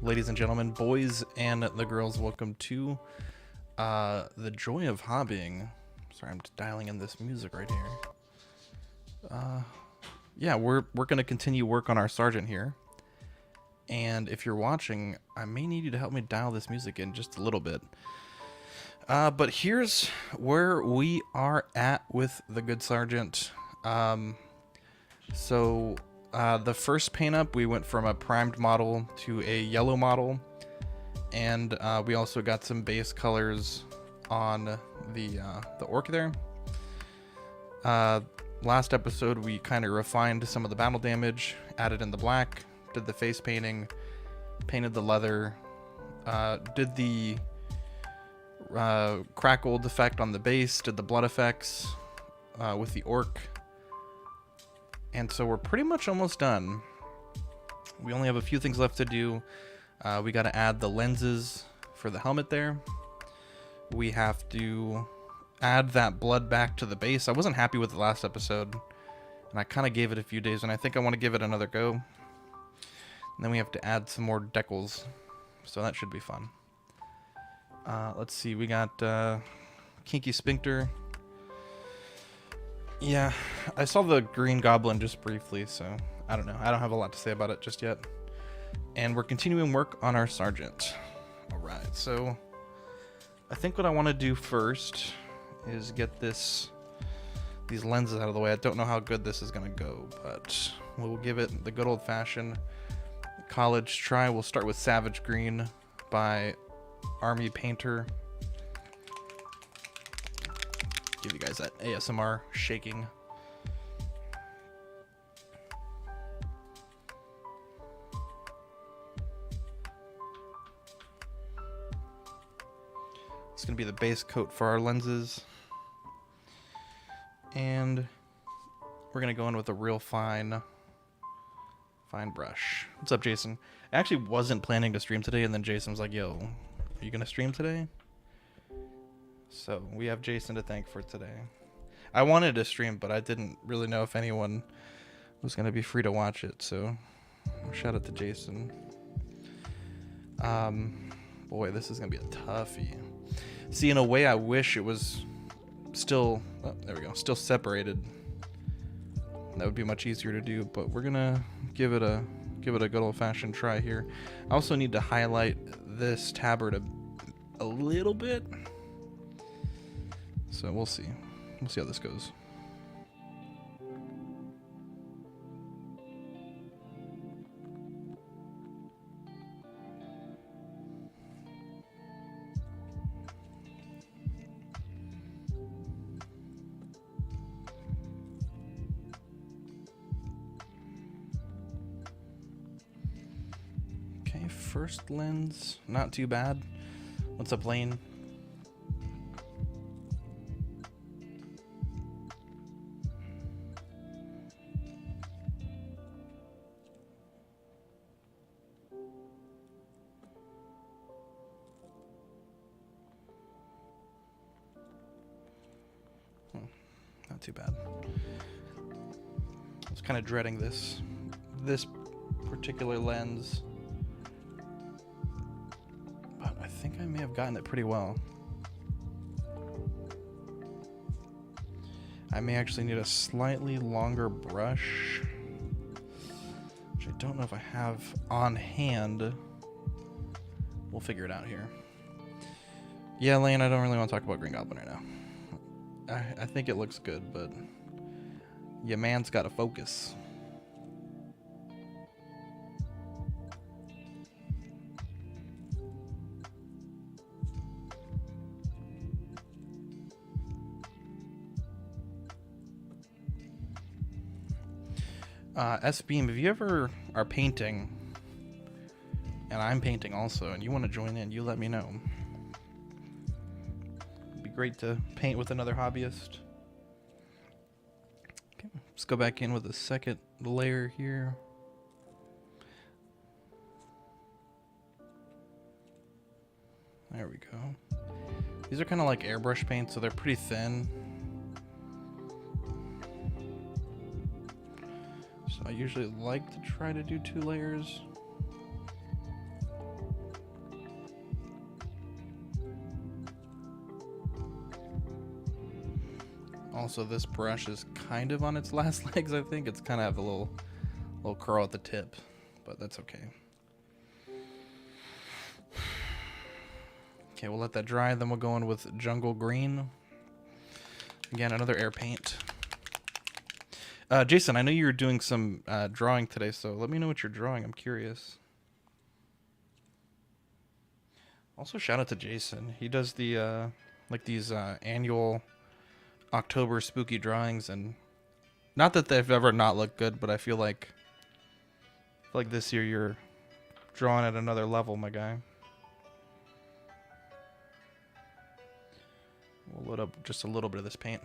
ladies and gentlemen, boys and the girls, welcome to the joy of hobbying. Sorry, I'm just dialing in this music right here. Yeah, we're going to continue work on our sergeant here. And if you're watching, I may need you to help me dial this music in just a little bit. But here's where we are at with the good sergeant. The first paint up, we went from a primed model to a yellow model, and we also got some base colors on the orc there. Last episode, we kind of refined some of the battle damage, added in the black, did the face painting, painted the leather, did the crackled effect on the base, did the blood effects with the orc. And so we're pretty much almost done. We only have a few things left to do. We got to add the lenses for the helmet there. We have to add that blood back to the base. I wasn't happy with the last episode, and I kind of gave it a few days, and I think I want to give it another go. And then we have to add some more decals, so that should be fun. Let's see, we got Kinky Sphincter. Yeah, I saw the Green Goblin just briefly, so I don't know. I don't have a lot to say about it just yet. And we're continuing work on our sergeant. Alright, so I think what I want to do first is get these lenses out of the way. I don't know how good this is going to go, but we'll give it the good old-fashioned college try. We'll start with Savage Green by Army Painter. Give you guys that ASMR shaking. It's going to be the base coat for our lenses. And we're going to go in with a real fine brush. What's up, Jason? I actually wasn't planning to stream today, and then Jason was like, yo, are you going to stream today? So we have Jason to thank for today. I wanted to stream, but I didn't really know if anyone was going to be free to watch it. So shout out to Jason. Boy, this is going to be a toughie. See, in a way, I wish it was still, oh, there we go, still separated. That would be much easier to do, but we're going to give it a good old-fashioned try here. I also need to highlight this tabard a little bit. So we'll see. We'll see how this goes. Okay, first lens, not too bad. What's up, Lane? Not too bad. I was kind of dreading this particular lens, but I think I may have gotten it pretty well. I may actually need a slightly longer brush, which I don't know if I have on hand. We'll figure it out here. Yeah, Lane, I don't really want to talk about Green Goblin right now. I think it looks good, but your man's got to focus. S-Beam, if you ever are painting, and I'm painting also, and you want to join in, you let me know. Great to paint with another hobbyist. Okay, let's go back in with a second layer here. There we go. These are kind of like airbrush paints, so they're pretty thin. So I usually like to try to do 2 layers. Also, this brush is kind of on its last legs, I think. It's kind of have a little curl at the tip, but that's okay. Okay, we'll let that dry, then we'll go in with Jungle Green. Again, another air paint. Jason, I know you were doing some drawing today, so let me know what you're drawing. I'm curious. Also, shout out to Jason. He does the like these annual October spooky drawings, and not that they've ever not looked good, but I feel like this year you're drawing at another level, my guy. We'll load up just a little bit of this paint.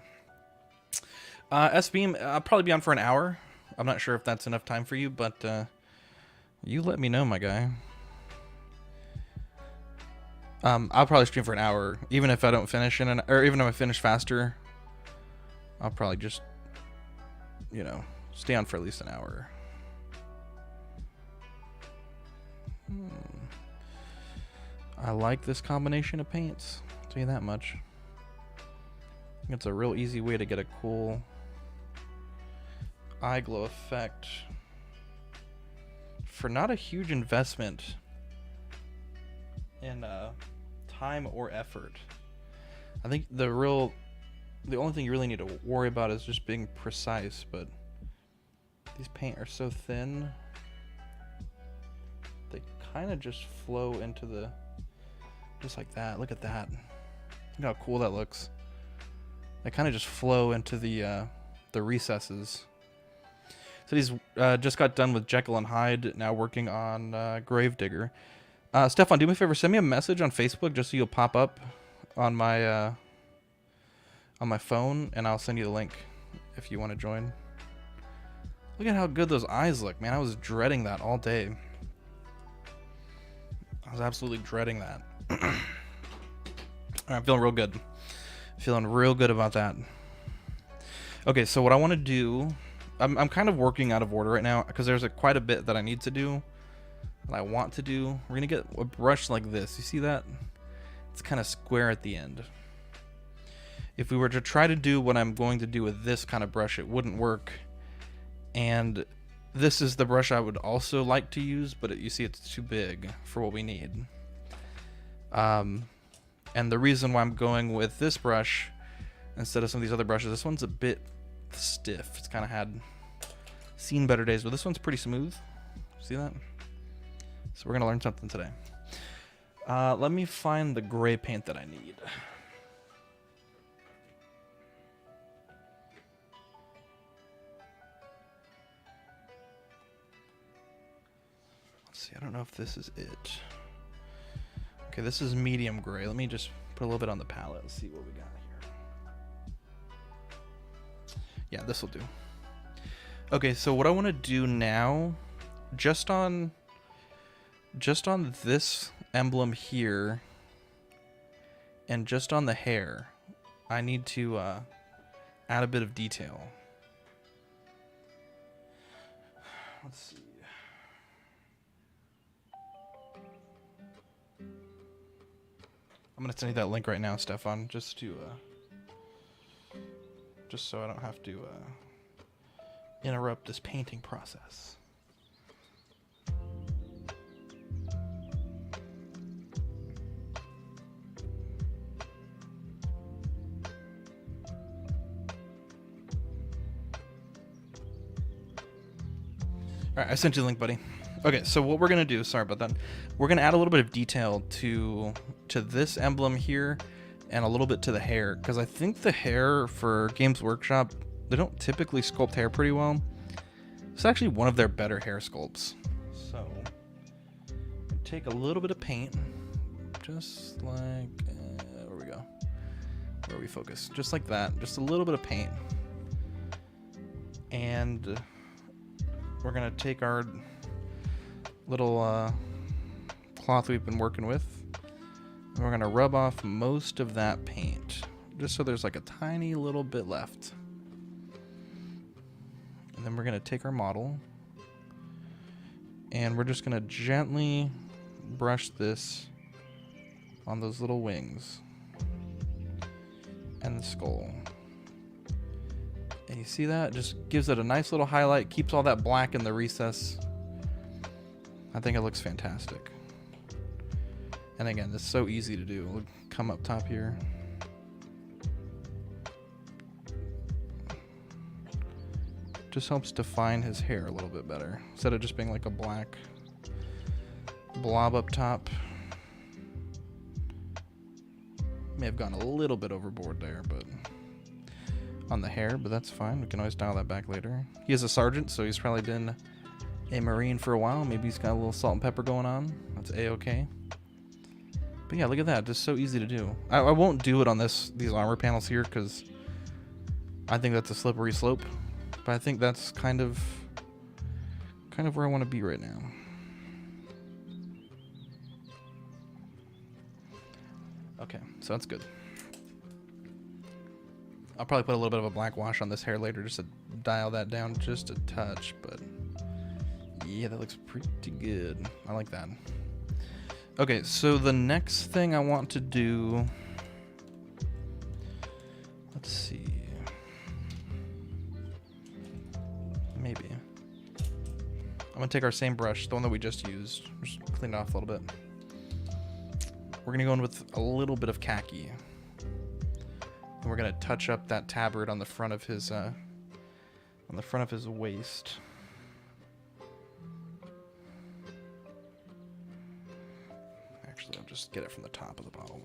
S-Beam, I'll probably be on for an hour. I'm not sure if that's enough time for you, but you let me know, my guy. I'll probably stream for an hour, even if I don't finish or even if I finish faster. I'll probably just, you know, stay on for at least an hour. I like this combination of paints. I'll tell you that much. It's a real easy way to get a cool eye glow effect for not a huge investment in time or effort. I think the only thing you really need to worry about is just being precise, but these paint are so thin they kind of just flow into the, just like that. Look at that. Look how cool that looks. They kind of just flow into the recesses. So he's just got done with Jekyll and Hyde, now working on Gravedigger. Stefan, do me a favor, send me a message on Facebook just so you'll pop up on my phone, and I'll send you the link if you want to join. Look at how good those eyes look, man. I was dreading that all day. I was absolutely dreading that. All right, I'm feeling real good. Feeling real good about that. Okay, so what I want to do, I'm kind of working out of order right now because there's quite a bit that I need to do, that I want to do. We're gonna get a brush like this. You see that? It's kind of square at the end. If we were to try to do what I'm going to do with this kind of brush, it wouldn't work. And this is the brush I would also like to use, but you see it's too big for what we need. And the reason why I'm going with this brush instead of some of these other brushes, this one's a bit stiff. It's kind of seen better days, but this one's pretty smooth. See that? So we're gonna learn something today. Let me find the gray paint that I need. Let's see, I don't know if this is it. Okay, this is medium gray. Let me just put a little bit on the palette. Let's see what we got here. Yeah, this will do. Okay, so what I want to do now, just on this emblem here, and just on the hair, I need to add a bit of detail. Let's see. I'm gonna send you that link right now, Stefan, just so I don't have to interrupt this painting process. All right, I sent you the link, buddy. Okay, so what we're gonna do, sorry about that, we're gonna add a little bit of detail to this emblem here and a little bit to the hair, because I think the hair for Games Workshop, they don't typically sculpt hair pretty well. It's actually one of their better hair sculpts. So take a little bit of paint, just like where we go, where we focus, just like that, just a little bit of paint, and we're gonna take our little cloth we've been working with, and we're gonna rub off most of that paint, just so there's like a tiny little bit left. And then we're gonna take our model, and we're just gonna gently brush this on those little wings and the skull. And you see that? Just gives it a nice little highlight, keeps all that black in the recess. I think it looks fantastic. And again, it's so easy to do. We'll come up top here. Just helps define his hair a little bit better. Instead of just being like a black blob up top. May have gone a little bit overboard there, but on the hair, but that's fine. We can always dial that back later. He is a sergeant, so he's probably been a Marine for a while. Maybe he's got a little salt and pepper going on. That's a-okay. But yeah, look at that. Just so easy to do. I won't do it on these armor panels here because I think that's a slippery slope. But I think that's kind of where I want to be right now. Okay, so that's good. I'll probably put a little bit of a black wash on this hair later just to dial that down just a touch, but yeah, that looks pretty good. I like that. Okay, so the next thing I want to do, let's see, maybe. I'm gonna take our same brush, the one that we just used, just clean it off a little bit. We're gonna go in with a little bit of khaki. And we're gonna touch up that tabard on the front of his waist. Actually, I'll just get it from the top of the bottle.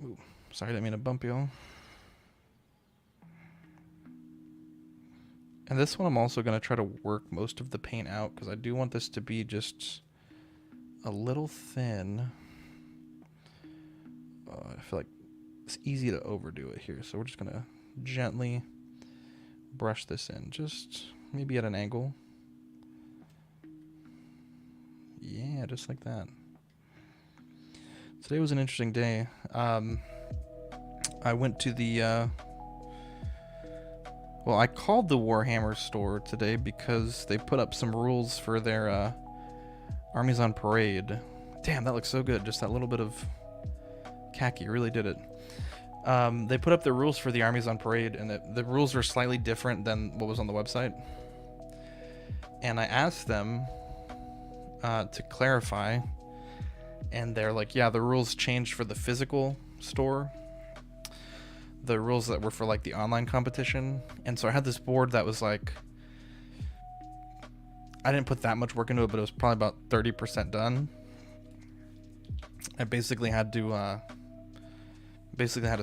Ooh, sorry, I didn't mean to bump y'all. And this one I'm also gonna try to work most of the paint out because I do want this to be just a little thin. I feel like it's easy to overdo it here, so we're just gonna gently brush this in, just maybe at an angle. Yeah, just like that. Today was an interesting day. I went to the well, I called the Warhammer store today because they put up some rules for their Armies on Parade. Damn, that looks so good. Just that little bit of khaki really did it. They put up the rules for the Armies on Parade, and the rules are slightly different than what was on the website. And I asked them to clarify, and they're like, yeah, the rules changed for the physical store. The rules that were for like the online competition. And so I had this board that was like, I didn't put that much work into it, but it was probably about 30% done. I basically had to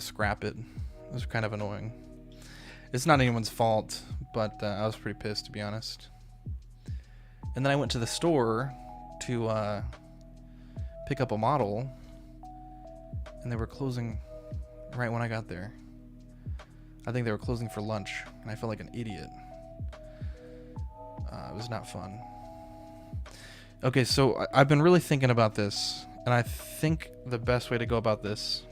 scrap it. It was kind of annoying. It's not anyone's fault, but I was pretty pissed, to be honest. And then I went to the store to pick up a model, and they were closing right when I got there. I think they were closing for lunch, and I felt like an idiot. It was not fun. Okay, so I've been really thinking about this, and I think the best way to go about this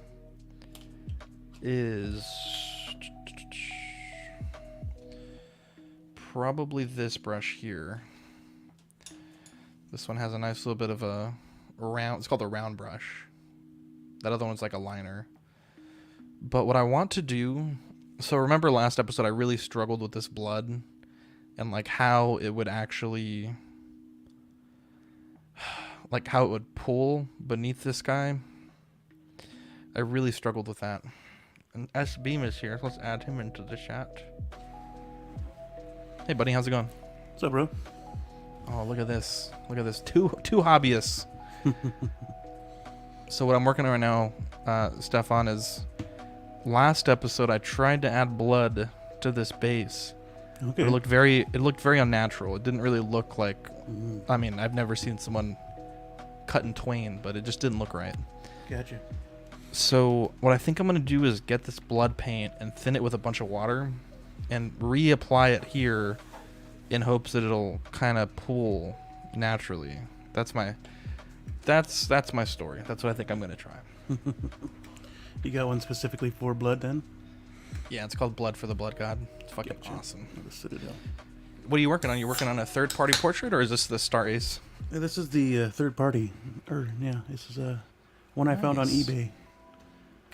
is probably this brush here. This one has a nice little bit of a round, it's called a round brush. That other one's like a liner. But what I want to do, so remember last episode I really struggled with this blood and like how it would actually, like how it would pull beneath this guy. I really struggled with that. And S Beam is here, so let's add him into the chat. Hey buddy, how's it going? What's up, bro? Oh, look at this. Look at this. Two hobbyists. So what I'm working on right now, Stefan, is last episode I tried to add blood to this base. Okay. But it looked very unnatural. It didn't really look like, I mean, I've never seen someone cut in twain, but it just didn't look right. Gotcha. So what I think I'm going to do is get this blood paint and thin it with a bunch of water and reapply it here in hopes that it'll kind of pool naturally. That's my story. That's what I think I'm going to try. You got one specifically for blood then? Yeah, it's called Blood for the Blood God. It's fucking Gotcha. Awesome. The Citadel. What are you working on? You working on a third-party portrait, or is this the Star Ace? Yeah, this is the third party. This is one I found on Nice. eBay.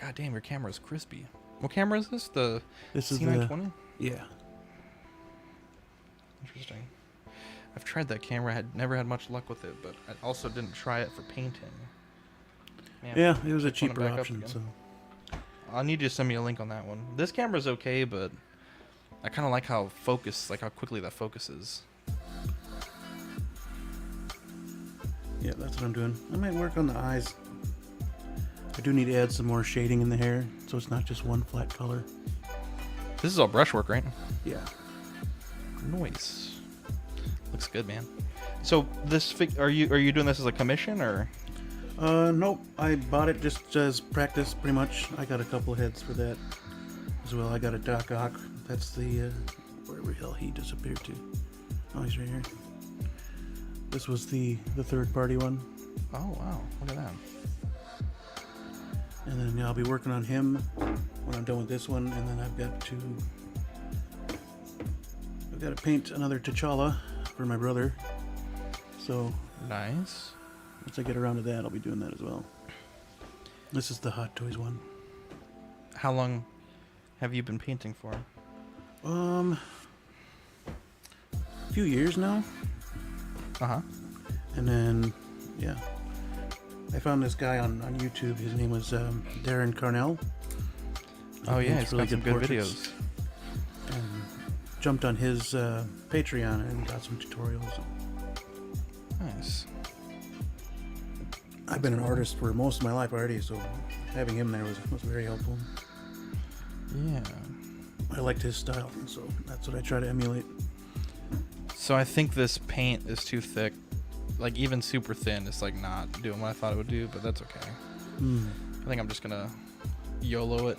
God damn, your camera's crispy. What camera is this? The This is C920? yeah. Interesting. I've tried that camera. I had never had much luck with it, but I also didn't try it for painting. Man, Yeah, it was a I just wanna cheaper back up option, again. so. I'll need you to send me a link on that one. This camera's okay, but I kind of like how how quickly that focuses. Yeah, that's what I'm doing. I might work on the eyes. I do need to add some more shading in the hair, so it's not just one flat color. This is all brushwork, right? Yeah. Nice. Looks good, man. So this are you doing this as a commission or? Nope. I bought it just as practice, pretty much. I got a couple of heads for that as well. I got a Doc Ock. That's the wherever the hell he disappeared to. Oh, he's right here. This was the third party one. Oh wow, look at that. And then yeah, I'll be working on him when I'm done with this one, and then I've got to paint another T'Challa for my brother. So Nice. once I get around to that, I'll be doing that as well. This is the Hot Toys one. How long have you been painting for? A few years now. Uh-huh. And then, yeah, I found this guy on YouTube. His name was Darren Carnell. Oh yeah, makes he's got some good portraits. videos. And jumped on his Patreon and got some tutorials. Nice. I've been an artist for most of my life already, so having him there was very helpful. Yeah. I liked his style, so that's what I try to emulate. So I think this paint is too thick. Like even super thin, it's like not doing what I thought it would do, but that's okay. I think I'm just gonna YOLO it.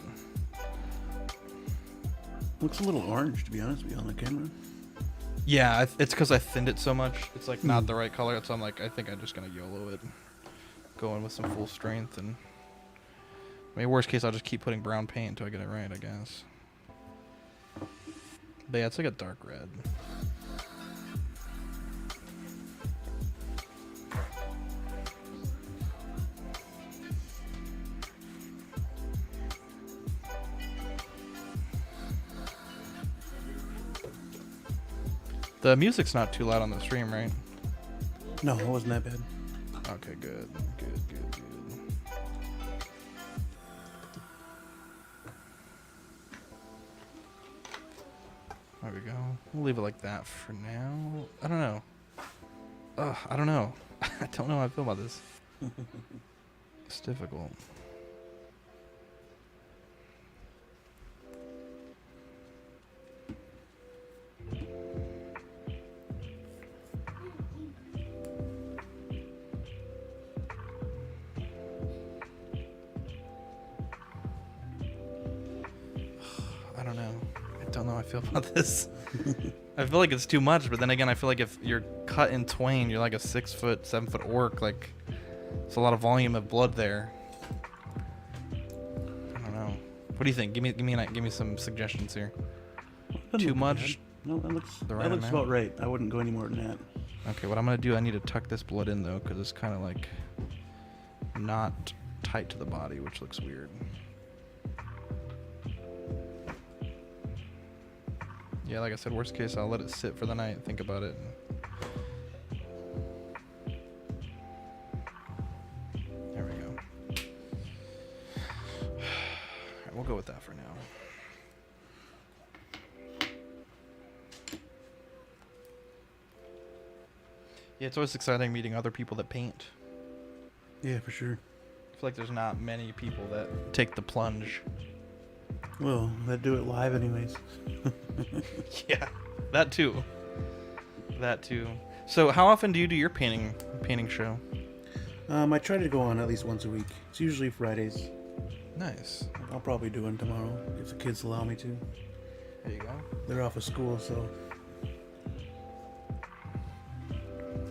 Looks a little orange, to be honest with you, on the camera. Yeah, it's because I thinned it so much. It's like not the right color, so I'm like, I think I'm just gonna YOLO it. Go in with some full strength, and I mean, worst case, I'll just keep putting brown paint until I get it right, I guess. But yeah, it's like a dark red. The music's not too loud on the stream, right? No, it wasn't that bad. Okay, good. There we go. We'll leave it like that for now. I don't know. I don't know. I don't know how I feel about this. It's difficult. I don't know. I don't know how I feel about this. I feel like it's too much, but then again, I feel like if you're cut in twain, you're like a 6 foot, 7 foot orc. Like, it's a lot of volume of blood there. I don't know. What do you think? Give me some suggestions here. Doesn't Too look much? bad. No, that looks The right amount? about right. I wouldn't go any more than that. Okay, what I'm gonna do, I need to tuck this blood in though, because it's kind of like not tight to the body, which looks weird. Yeah, like I said, worst case, I'll let it sit for the night, think about it. There we go. Alright, we'll go with that for now. Yeah, it's always exciting meeting other people that paint. Yeah, for sure. I feel like there's not many people that take the plunge. Well, they do it live anyways. Yeah, that too. That too. So, how often do you do your painting show? I try to go on at least once a week. It's usually Fridays. Nice. I'll probably do one tomorrow if the kids allow me to. There you go. They're off of school, so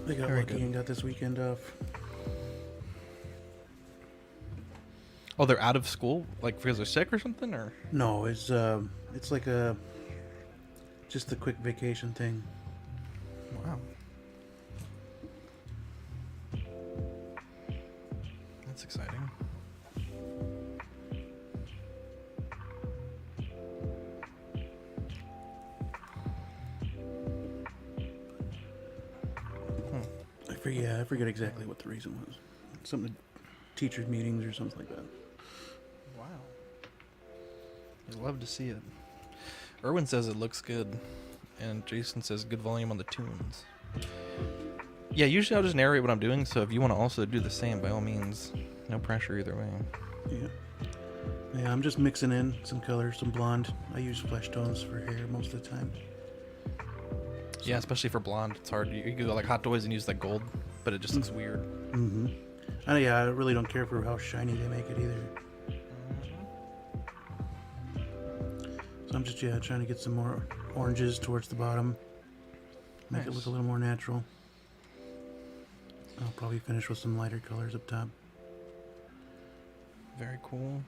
they got Very lucky good. and got this weekend off. Oh, they're out of school, like because they're sick or something, or? No, it's like just a quick vacation thing. Wow. That's exciting. I forget exactly what the reason was. Something teachers' meetings or something like that. Wow. I'd love to see it. Erwin says it looks good, and Jason says good volume on the tunes. Yeah, usually I'll just narrate what I'm doing, so if you want to also do the same, by all means. No pressure either way. Yeah. Yeah, I'm just mixing in some color, some blonde. I use flesh tones for hair most of the time. Yeah, especially for blonde, it's hard. You can go like Hot Toys and use like gold, but it just looks weird. Mm-hmm. Yeah, I really don't care for how shiny they make it either. So I'm just trying to get some more oranges towards the bottom, make it look a little more natural. I'll probably finish with some lighter colors up top. Very cool.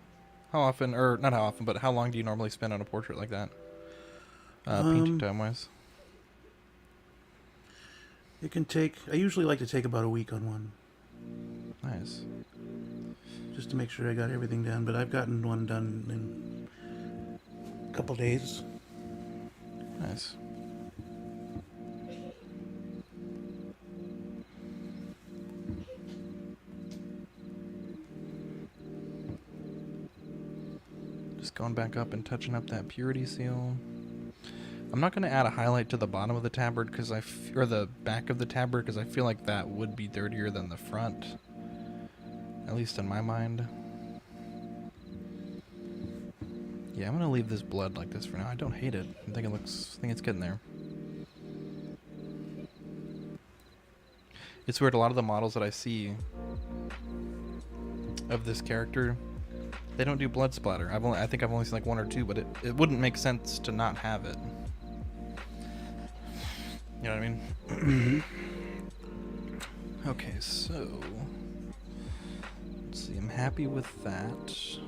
How often, or not how often, but how long do you normally spend on a portrait like that? Painting time wise? It can take, I usually like to take about a week on one. Nice. Just to make sure I got everything done, but I've gotten one done in a couple days. Nice. Just going back up and touching up that purity seal. I'm not going to add a highlight to the bottom of the tabard or the back of the tabard because I feel like that would be dirtier than the front, at least in my mind. Yeah, I'm going to leave this blood like this for now. I don't hate it. I think it's getting there. It's weird, a lot of the models that I see of this character, they don't do blood splatter. I think I've only seen like one or two, but it wouldn't make sense to not have it. You know what I mean? Mm-hmm. Okay, so let's see. I'm happy with that.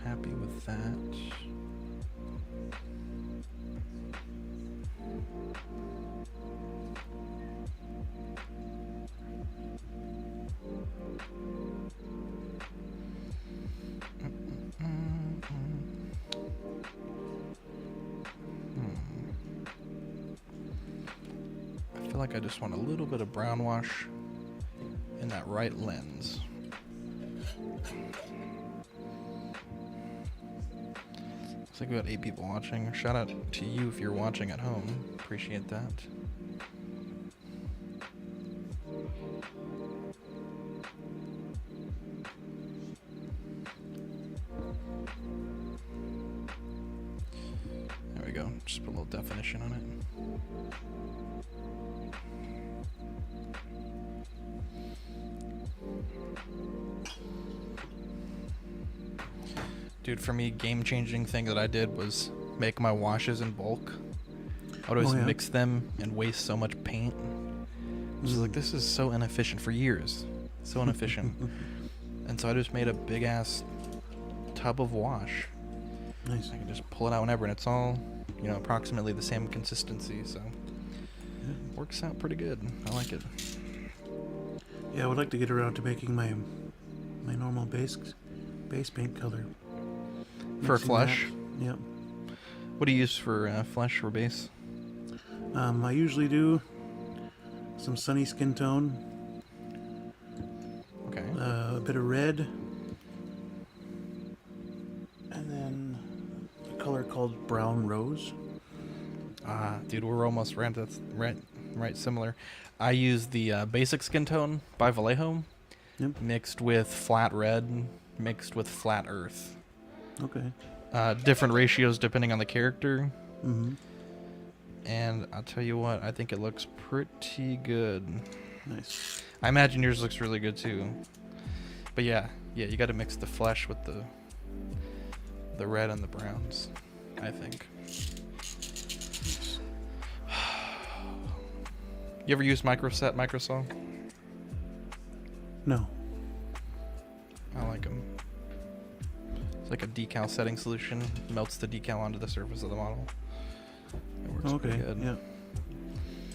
Happy with that. I feel like I just want a little bit of brown wash in that right lens. Looks like we got 8 people watching. Shout out to you if you're watching at home. Appreciate that. There we go. Just put a little definition on it. Dude, for me, game-changing thing that I did was make my washes in bulk. I would always mix them and waste so much paint. I was like, this is so inefficient for years. So inefficient. And so I just made a big-ass tub of wash. Nice. I can just pull it out whenever, and it's all, approximately the same consistency, so it works out pretty good. I like it. Yeah, I would like to get around to making my normal base paint color. For flesh? That. Yep. What do you use for flesh or base? I usually do some sunny skin tone. Okay. A bit of red. And then a color called brown rose. Dude, we're almost right. That's right, similar. I use the basic skin tone by Vallejo, mixed with flat red, mixed with flat earth. Okay. Different ratios depending on the character. Mm-hmm. And I'll tell you what, I think it looks pretty good. Nice. I imagine yours looks really good too. But yeah, you got to mix the flesh with the red and the browns, I think. You ever use microsaw? No. I like them. It's like a decal setting solution. Melts the decal onto the surface of the model. It works pretty good. Yeah.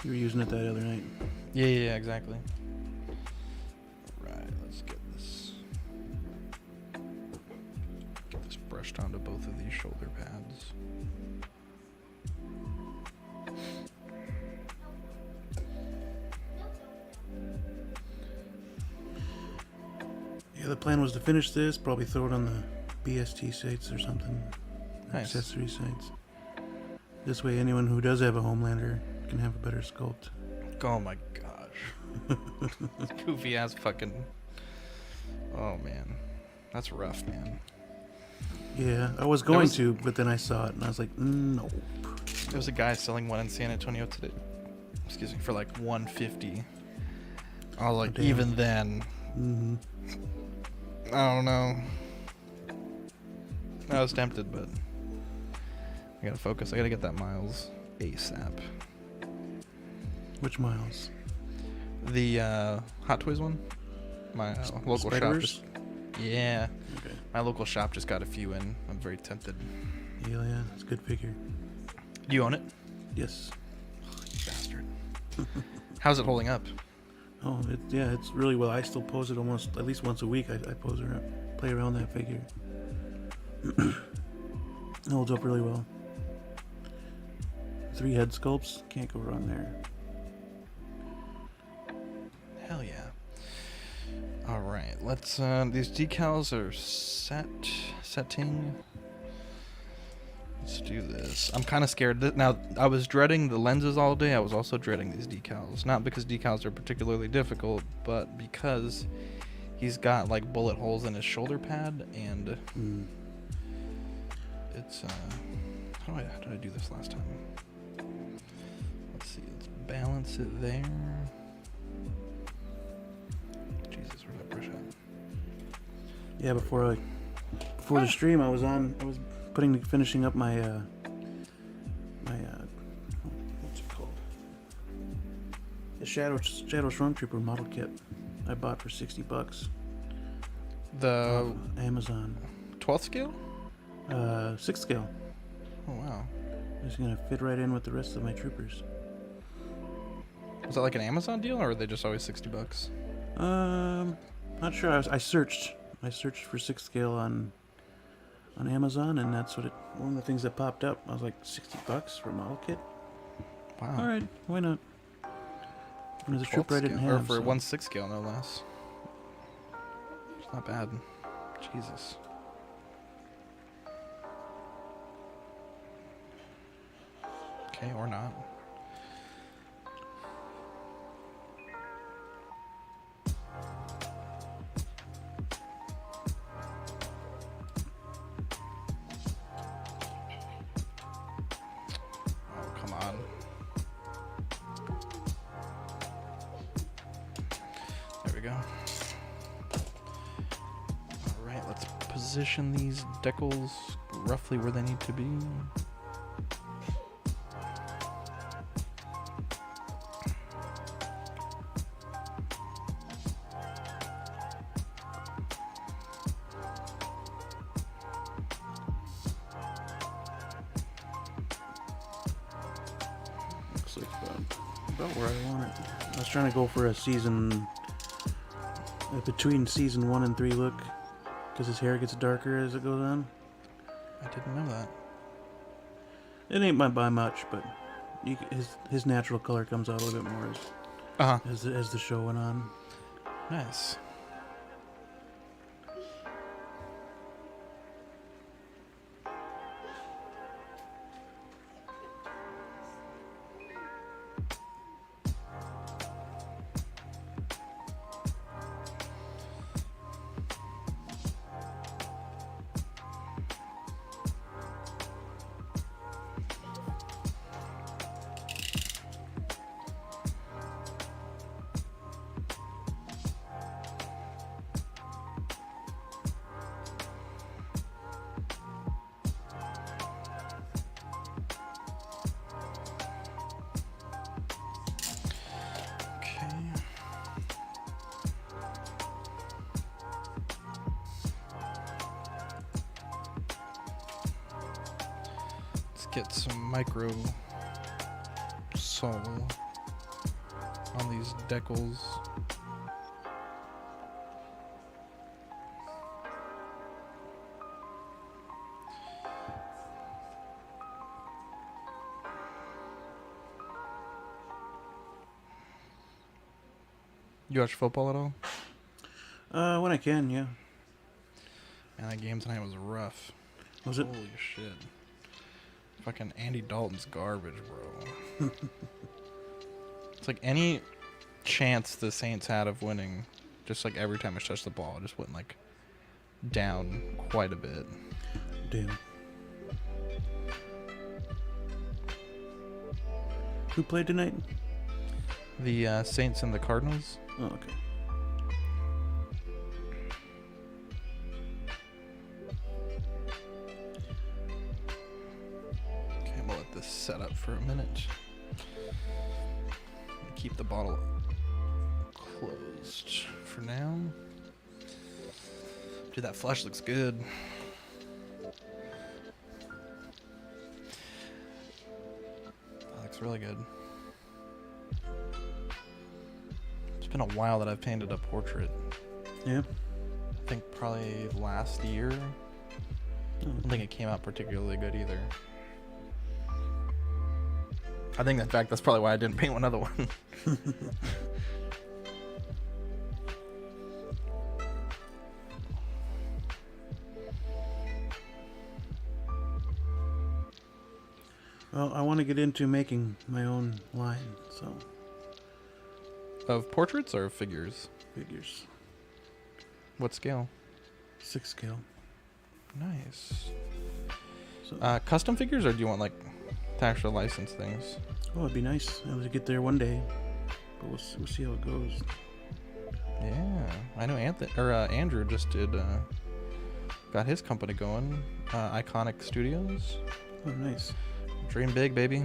You were using it that other night. Yeah, exactly. Right, let's get this brushed onto both of these shoulder pads. Yeah, the plan was to finish this, probably throw it on the BST sites or something. Nice. Accessory sites. This way, anyone who does have a Homelander can have a better sculpt. Oh my gosh. Goofy ass fucking. Oh man. That's rough, man. Yeah, I was going to, but then I saw it and I was like, nope. There was a guy selling one in San Antonio today. Excuse me, for like 150. I was like, Damn. even then. Mm-hmm. I don't know. I was tempted, but I gotta focus. I gotta get that Miles ASAP. Which Miles? The Hot Toys one. My local shop. Spider-Verse? Yeah. Okay. My local shop just got a few in. I'm very tempted. Hell yeah, it's a good figure. Do you own it? Yes. You bastard. How's it holding up? Oh, it's really well. I still pose it almost at least once a week. I pose around, play around that figure. It holds up really well. 3 head sculpts, can't go wrong there. Hell yeah. All right, let's. These decals are setting. Let's do this. I'm kind of scared. Now, I was dreading the lenses all day. I was also dreading these decals. Not because decals are particularly difficult, but because he's got like bullet holes in his shoulder pad, and it's how did I do this last time? Let's see. Let's balance it there. Jesus, where's that brush at? Yeah, before the stream, I was finishing up my what's it called? The Shadow Stormtrooper model kit I bought for $60. The Amazon. 12th scale? 6th scale. Oh wow. It's gonna fit right in with the rest of my troopers. Was that like an Amazon deal, or are they just always $60? Not sure. I searched for 6th scale on Amazon, and that's one of the things that popped up. I was like, $60 for a model kit. Wow. All right, why not? And there's a trooper I didn't scale, have. or for so. 1/6 scale, no less. It's not bad. Jesus. Okay, or not. Oh, come on. There we go. Alright, let's position these decals roughly where they need to be. Looks like about where I want it. I was trying to go for a season between season 1 and 3 look, because his hair gets darker as it goes on. I didn't know that. It ain't by much, but his natural color comes out a little bit more as the show went on. Nice. Get some micro sole on these decals. You watch football at all? When I can, yeah. Man, that game tonight was rough. Was it? Holy shit. Fucking Andy Dalton's garbage, bro. It's like any chance the Saints had of winning, just like every time I touched the ball, it just went like down quite a bit. Damn. Who played tonight? The Saints and the Cardinals. Oh, okay. Okay, I'm gonna let this set up for a minute. Keep the bottle closed for now. Dude, that flesh looks good. That looks really good. It's been a while that I've painted a portrait. Yeah. I think probably last year. I don't think it came out particularly good either. I think, in fact, that's probably why I didn't paint another one. Well, I want to get into making my own line, so Of portraits or figures? figures. What scale? 6 scale. Nice. So, Custom figures, or do you want like to actually license things? oh, it'd be nice to get there one day, but we'll see how it goes. Yeah, I know Andrew just did. Got his company going. Iconic Studios. Oh, nice. Dream big, baby.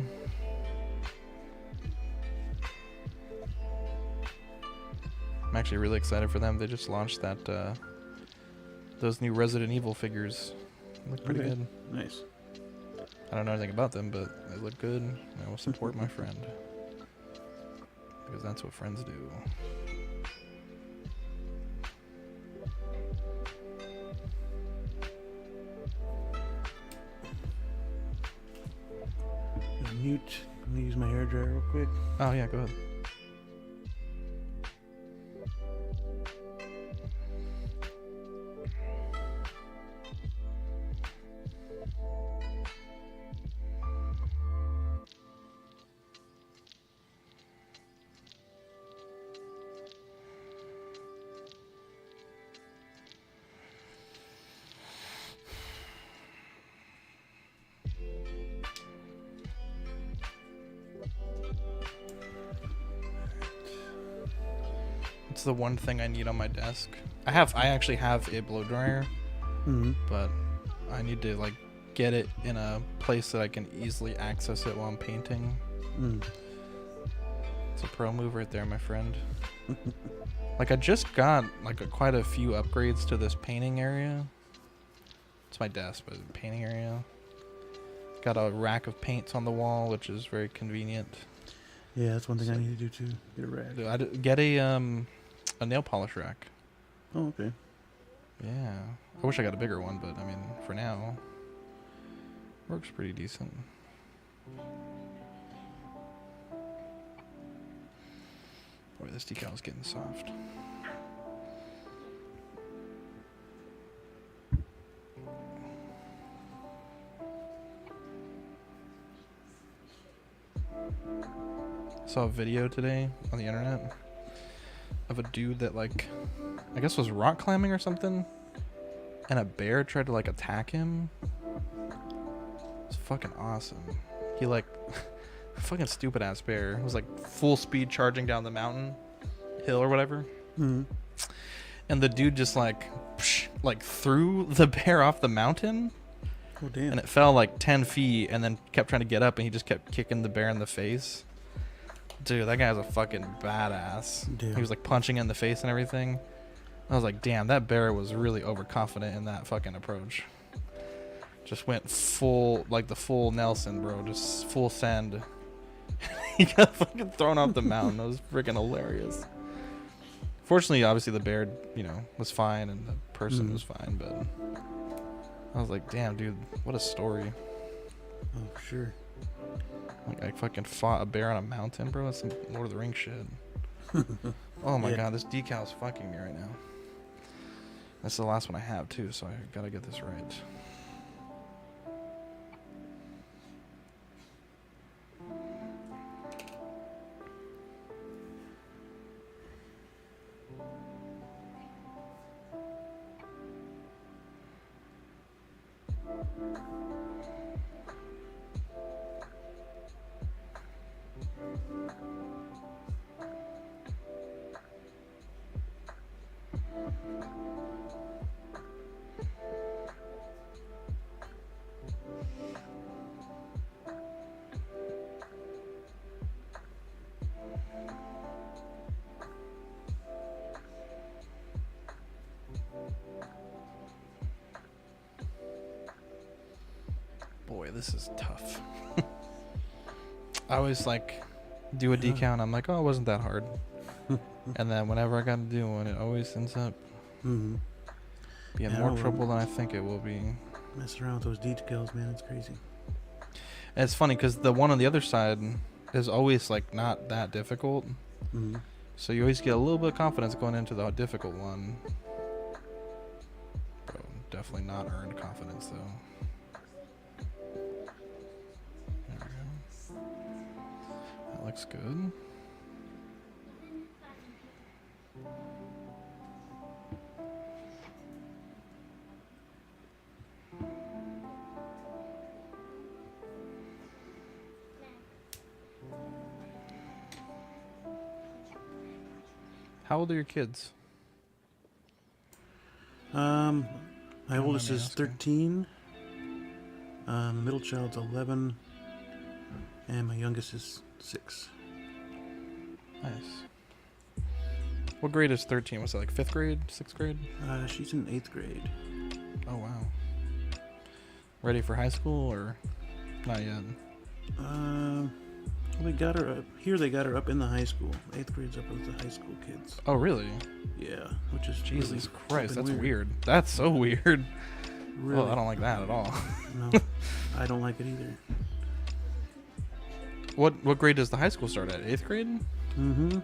I'm actually really excited for them. They just launched that those new Resident Evil figures. They look pretty good. Nice. I don't know anything about them, but they look good. I will support my friend. Because that's what friends do. Mute. Let me use my hairdryer real quick. Oh yeah, go ahead. It's the one thing I need on my desk. I actually have a blow dryer, but I need to like get it in a place that I can easily access it while I'm painting. It's a pro move right there, my friend. Like I just got like quite a few upgrades to this painting area. It's my desk, but painting area. Got a rack of paints on the wall, which is very convenient. Yeah, that's one thing I need to do too. Get a rack. Get a nail polish rack. Oh, okay. Yeah. I wish I got a bigger one, but I mean, for now, works pretty decent. Boy, this decal is getting soft. Saw a video today on the internet of a dude that like I guess was rock climbing or something, and a bear tried to like attack him. It's fucking awesome. He like fucking stupid ass bear. It was like full speed charging down the mountain hill or whatever. And the dude just like threw the bear off the mountain. Oh, damn. And it fell like 10 feet and then kept trying to get up, and he just kept kicking the bear in the face. Dude, that guy's a fucking badass. Damn. He was like punching in the face and everything. I was like, damn, that bear was really overconfident in that fucking approach. Just went full, like the full Nelson, bro. Just full send. He got fucking thrown off the mountain. It was freaking hilarious. Fortunately, obviously the bear, was fine, and the person was fine, but I was like, damn, dude, what a story. Oh, sure. Like, I fucking fought a bear on a mountain, bro. That's some Lord of the Rings shit. Oh my god, this decal's fucking me right now. That's the last one I have too, so I gotta get this right. Boy, this is tough. I always like do a decal and I'm like, oh, it wasn't that hard. And then whenever I got to do one, it always ends up being more trouble than I think it will be. Messing around with those decals, man, it's crazy. And it's funny because the one on the other side is always like not that difficult. So you always get a little bit of confidence going into the difficult one. Bro, definitely not earned confidence though. There we go. That looks good. How old are your kids? My oldest me is asking. 13. The middle child's 11. And my youngest is 6. Nice. What grade is 13? Was it like 5th grade? 6th grade? She's in 8th grade. Oh, wow. Ready for high school or not yet? They got her up here. They got her up in the high school. 8th grade's up with the high school kids. Oh, really? Yeah, which is Jesus really Christ, fucking that's weird. That's so weird. Really? Oh, I don't like that at all. No, I don't like it either. What grade does the high school start at? 8th grade? Mm-hmm.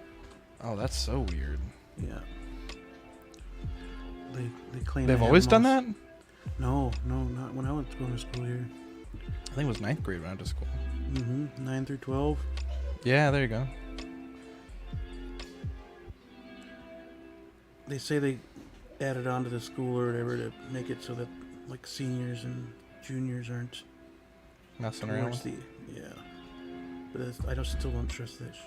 Oh, that's so weird. Yeah. They claim They've to have always done most- that? No, not when I was going to school here. I think it was 9th grade when I went to school. Mm-hmm. 9 through 12. Yeah, there you go. They say they added on to the school or whatever to make it so that like seniors and juniors aren't Messing around towards with. the But still don't trust this.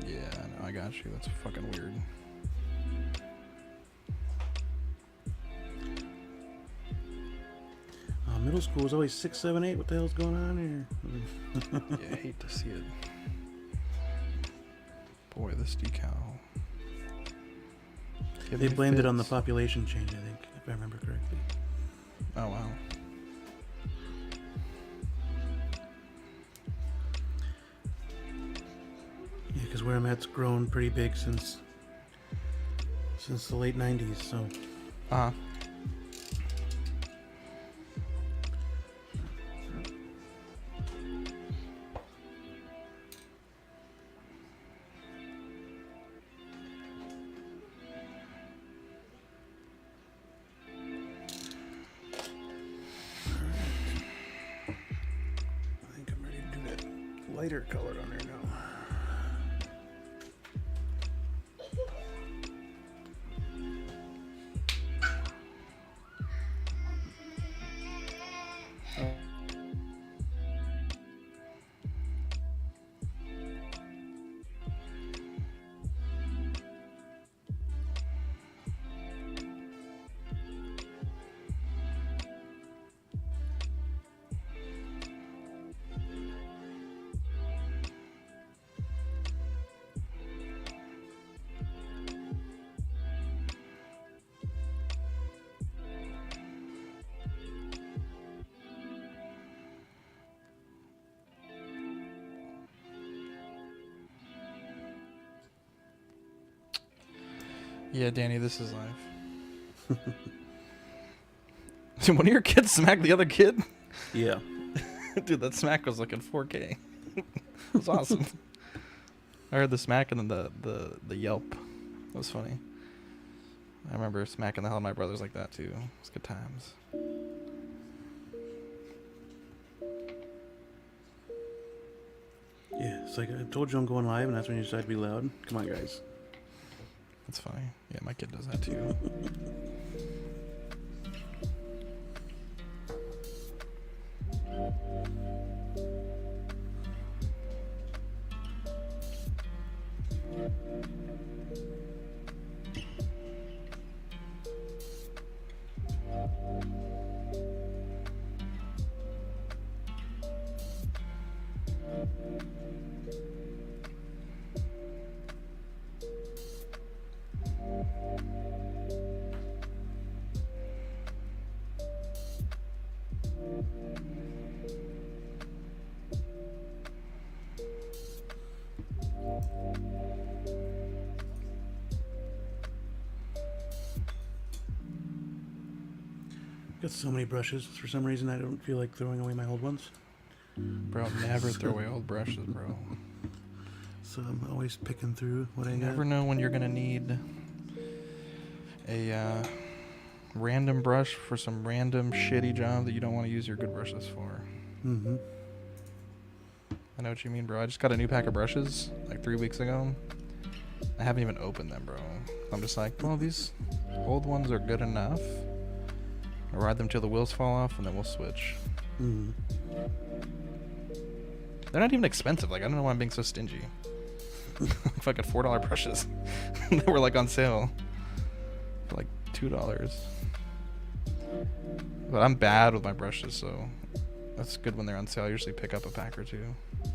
Yeah, no, I got you. That's fucking weird. Middle school was always 6, 7, 8. What the hell's going on here? Yeah, I hate to see it. Boy, this decal. They blamed it on the population change, I think, if I remember correctly. Oh, wow. Yeah, because where I'm at's grown pretty big since the late 90s, so. Uh-huh. I think I'm ready to do that lighter color on there now. Yeah, Danny, this is live. Did one of your kids smack the other kid? Yeah. Dude, that smack was like in 4K. It was awesome. I heard the smack and then the yelp. That was funny. I remember smacking the hell out of my brothers like that too. It's good times. Yeah, it's like I told you I'm going live, and that's when you decide to be loud. Come on, guys. That's funny. Yeah, my kid does that too. Got so many brushes. For some reason, I don't feel like throwing away my old ones. Bro, never throw away old brushes, bro. So I'm always picking through what I You got. never know when you're gonna need a random brush for some random shitty job that you don't want to use your good brushes for. Mm-hmm. I know what you mean, bro. I just got a new pack of brushes like 3 weeks ago. I haven't even opened them, bro. I'm just like, well, these old ones are good enough. I'll ride them till the wheels fall off, and then we'll switch. Mm-hmm. They're not even expensive. Like, I don't know why I'm being so stingy. Fucking $4 brushes. They were like on sale for like $2. But I'm bad with my brushes, so that's good when they're on sale. I usually pick up a pack or two.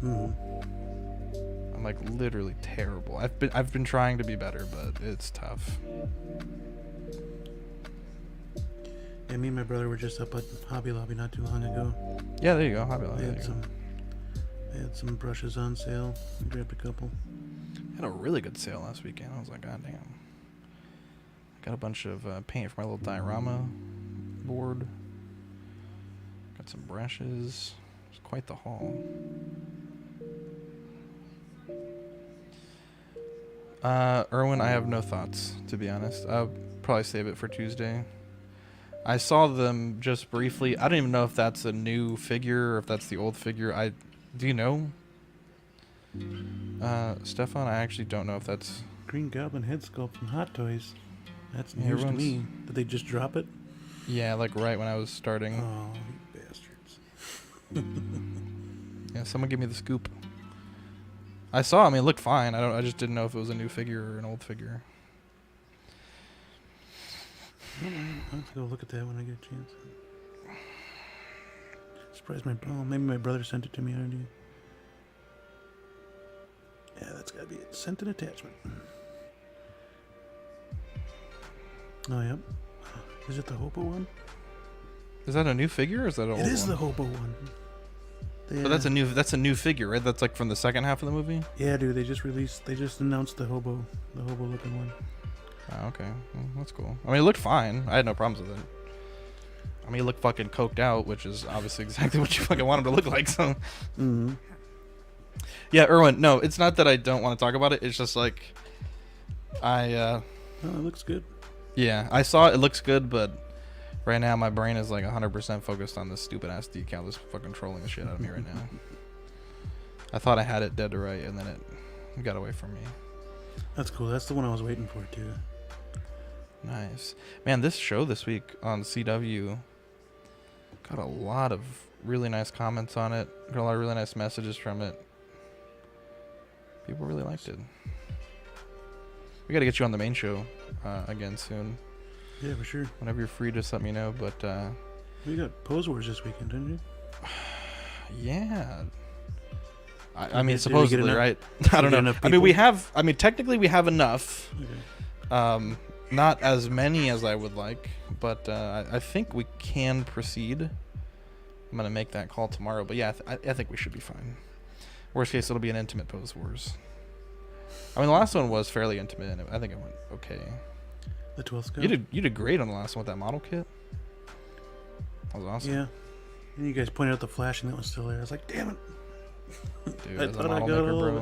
Mm-hmm. I'm like literally terrible. I've been trying to be better, but it's tough. Yeah, me and my brother were just up at Hobby Lobby not too long ago. Yeah, there you go. Hobby Lobby. They There had you go. they had some brushes on sale. I grabbed a couple. Had a really good sale last weekend. I was like, God damn. I got a bunch of paint for my little diorama board. Got some brushes. It's quite the haul. Erwin, I have no thoughts, to be honest. I'll probably save it for Tuesday. I saw them just briefly. I don't even know if that's a new figure or if that's the old figure. Do you know? Stefan, I actually don't know if that's... Green Goblin head sculpt from Hot Toys. That's Yeah, news to everyone's- me. Did they just drop it? Yeah, like right when I was starting. Oh, you bastards. Yeah, someone give me the scoop. I saw. I mean, it looked fine. I just didn't know if it was a new figure or an old figure. I'll have to go look at that when I get a chance. Surprised my maybe my brother sent it to me already. Yeah, that's gotta be it. Sent an attachment. Oh, yep. Is it the Hobo one? Is that a new figure or is that an old It is one? the Hobo one. But that's a new figure, right? That's like from the second half of the movie? Yeah, dude. They just announced the Hobo looking one. Oh, okay. Well, that's cool. I mean, it looked fine. I had no problems with it. I mean, it looked fucking coked out, which is obviously exactly what you fucking want him to look like, so... Mm-hmm. Yeah, Erwin, no, it's not that I don't want to talk about it. It's just like... Oh, it looks good. Yeah, I saw it. It looks good, but right now my brain is like 100% focused on this stupid-ass decal that's fucking trolling the shit out of me right now. I thought I had it dead to right, and then it got away from me. That's cool. That's the one I was waiting for, too. Nice. Man, this show this week on CW got a lot of really nice comments on it. Got a lot of really nice messages from it. People really liked it. We got to get you on the main show again soon. Yeah, for sure. Whenever you're free, just let me know. But We got Pose Wars this weekend, didn't you? yeah. I mean, Did we get supposedly, enough- right? did we I don't get know. enough I mean, people? technically we have enough. Okay. Not as many as I would like, but I think we can proceed. I'm going to make that call tomorrow. But yeah, I think we should be fine. Worst case, it'll be an intimate Pose Wars. I mean, the last one was fairly intimate, and I think it went okay. The 12th scope? You did great on the last one with that model kit. That was awesome. Yeah. And you guys pointed out the flashing that was still there. I was like, damn it. Dude, I as a thought I model got maker, all of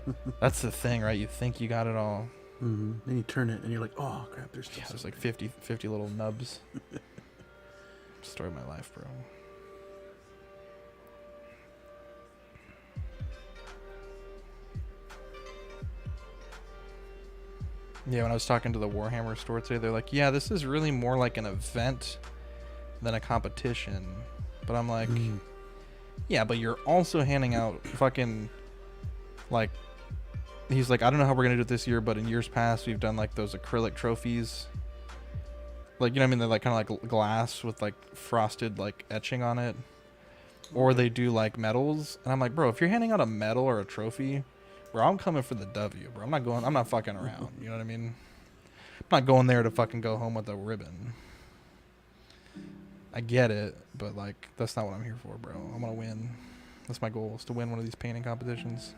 bro. That's the thing, right? You think you got it all. Mm-hmm. Then you turn it, and you're like, oh crap, there's still Yeah, there's something. like 50 little nubs. Story of my life, bro. Yeah, when I was talking to the Warhammer store today, they're like, yeah, this is really more like an event than a competition. But I'm like, yeah, but you're also handing out fucking, like, he's like, I don't know how we're going to do it this year, but in years past, we've done, like, those acrylic trophies. Like, you know what I mean? They're, like, kind of like glass with, like, frosted, like, etching on it. Or they do, like, medals. And I'm like, bro, if you're handing out a medal or a trophy, bro, I'm coming for the W, bro. I'm not fucking around. You know what I mean? I'm not going there to fucking go home with a ribbon. I get it, but, like, that's not what I'm here for, bro. I want to win. That's my goal, is to win one of these painting competitions.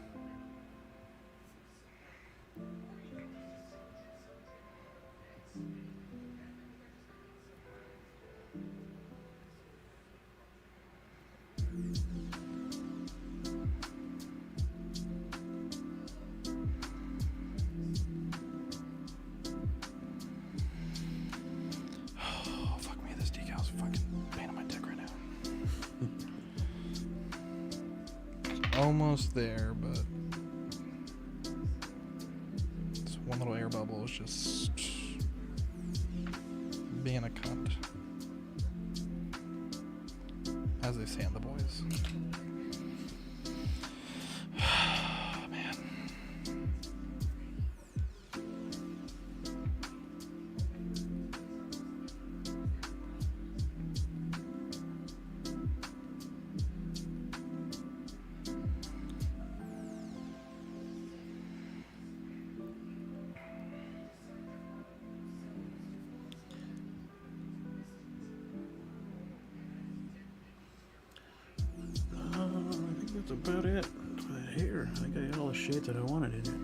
Oh, fuck me. This decal's fucking pain on my dick right now. Almost there, but this one little air bubble is just being a cunt, as they say in The Boys. Man. I think that's about it for that hair. I think I got all the shades that I wanted in it.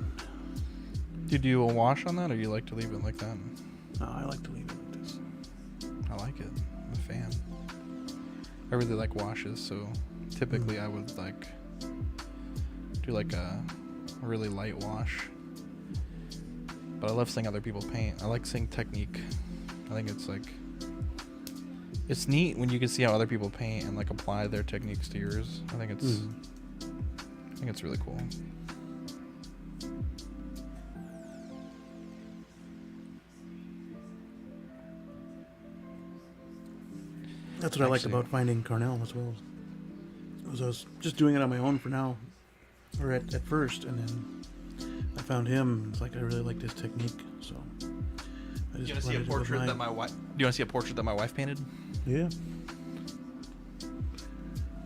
Do you do a wash on that, or you like to leave it like that? No, I like to leave it like this. I like it. I'm a fan. I really like washes, so typically I would like do like a really light wash. But I love seeing other people paint. I like seeing technique. I think it's like, it's neat when you can see how other people paint and like apply their techniques to yours. I think it's really cool. That's what I like about finding Carnell as well. I was just doing it on my own for now, or at first, and then I found him. It's like I really liked his technique, so. Do you want to see a portrait that my wife? Do you want to see a portrait that my wife painted? Yeah.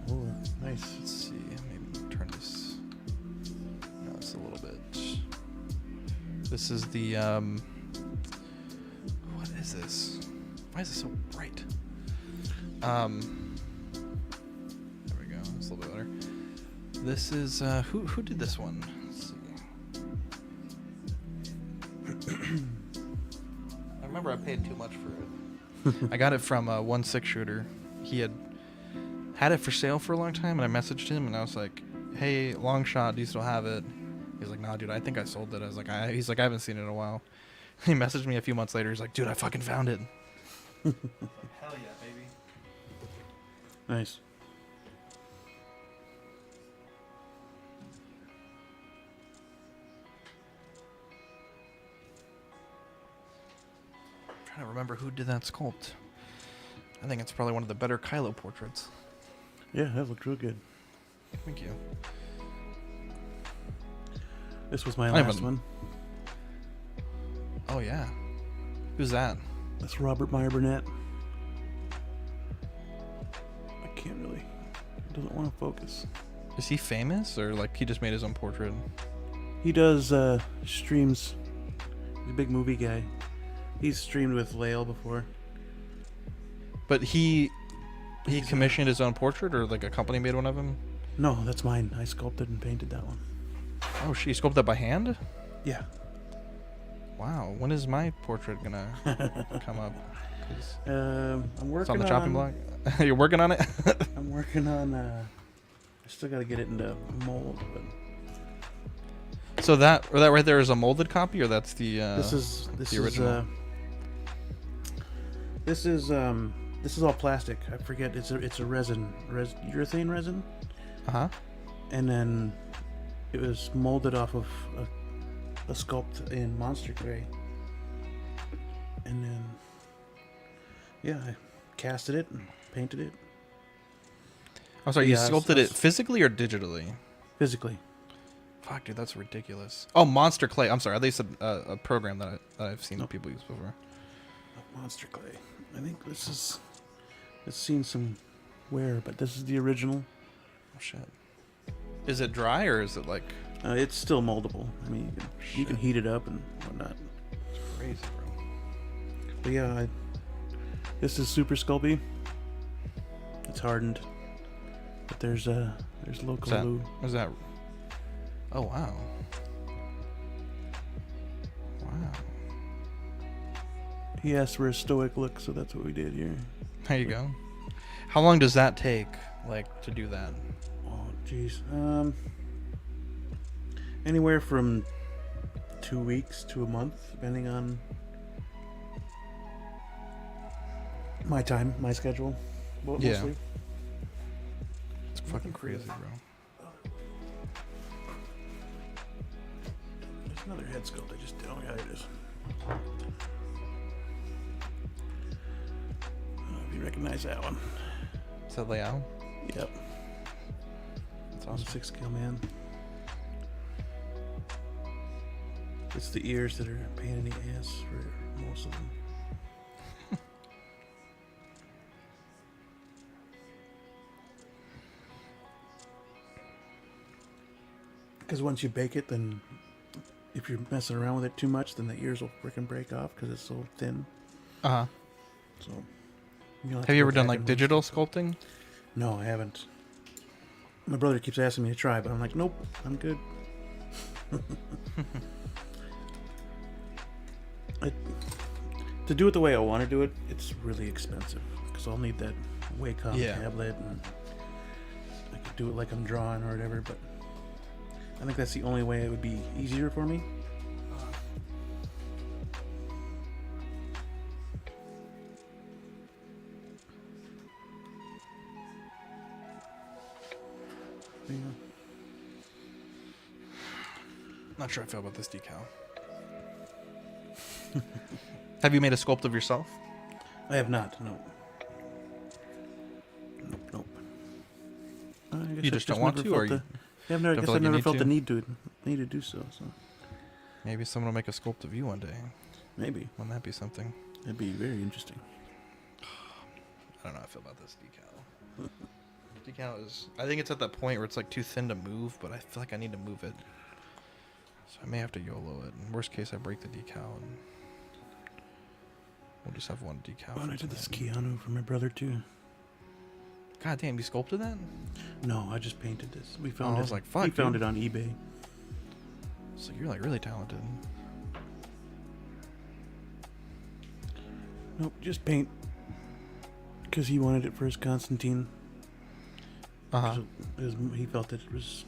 Oh, nice. Let's see. Maybe turn this. No, it's a little bit. This is the What is this? Why is it so bright? There we go. It's a little bit better. This is who did this one? Let's see. I remember I paid too much for it. I got it from a 1.6 shooter. He had it for sale for a long time, and I messaged him and I was like, "Hey, long shot, do you still have it?" He's like, "Nah, dude, I think I sold it." I was like, he's like, "I haven't seen it in a while." He messaged me a few months later. He's like, "Dude, I fucking found it." Hell yeah, baby. Nice. I'm trying to remember who did that sculpt. I think it's probably one of the better Kylo portraits. Yeah, that looked real good. Thank you. This was my last one. Oh yeah. Who's that? That's Robert Meyer Burnett. I can't really. It doesn't want to focus. Is he famous, or like he just made his own portrait? He does streams. He's a big movie guy. He's streamed with Lael before. But he's commissioned his own portrait, or like a company made one of him? No, that's mine. I sculpted and painted that one. Oh, she sculpted that by hand? Yeah. Wow. When is my portrait gonna come up? I'm working It's on the chopping block. You're working on it? I'm working on. I still got to get it into mold, but. So that right there is a molded copy, or that's the This original? is all plastic. I forget. It's a urethane resin, Uh-huh. and then it was molded off of a sculpt in monster clay, and then I casted it and painted it I'm sorry, you Yeah, sculpted it physically or digitally? physically. Fuck, dude, that's ridiculous. Oh, Monster Clay. I'm sorry. At least a program that I've seen Nope. people use before. Monster clay. I think it's seen some wear, but this is the original. Oh shit. Is it dry or is it like? It's still moldable. I mean, you can heat it up and whatnot. Crazy, bro. But yeah, this is super sculpey. It's hardened, but there's local glue. Is that? Oh wow. Wow. He asked for a stoic look, so that's what we did here. There you go. How long does that take, like, to do that? Oh, jeez. Anywhere from 2 weeks to a month, depending on my time, my schedule. Well, Yeah. mostly. It's fucking crazy, bro. There's another head sculpt I just did. Oh, yeah, it is. If you recognize that one. Is that layout? Yep. That's Awesome. awesome. 6 scale man. It's the ears that are a pain in the ass for most of them. Because once you bake it, then if you're messing around with it too much, then the ears will freaking break off because it's so thin. Uh-huh. So, Have you ever done, like, digital sculpting? No, I haven't. My brother keeps asking me to try, but I'm like, nope, I'm good. To do it the way I want to do it, it's really expensive because I'll need that Wacom tablet, and I could do it like I'm drawing or whatever. But I think that's the only way it would be easier for me. Yeah. Not sure I feel about this decal. Have you made a sculpt of yourself? I have not. No. Nope. I guess You I've just don't want never to, felt or you I don't guess feel like I've you never need felt to? the need to do so. So Maybe someone will make a sculpt of you one day. maybe Wouldn't that be something? that'd be very interesting. I don't know how I feel about this decal. Decal is... I think it's at that point where it's like too thin to move, but I feel like I need to move it. So I may have to YOLO it. In worst case, I break the decal and we'll just have one decal. Oh, and for I did this tonight. Keanu for my brother too. God damn, you sculpted that? No, I just painted this. We found I it. was like, fuck, He found dude. it on eBay. So you're like really talented. Nope, just paint. Because he wanted it for his Constantine. Uh-huh. So he felt that it was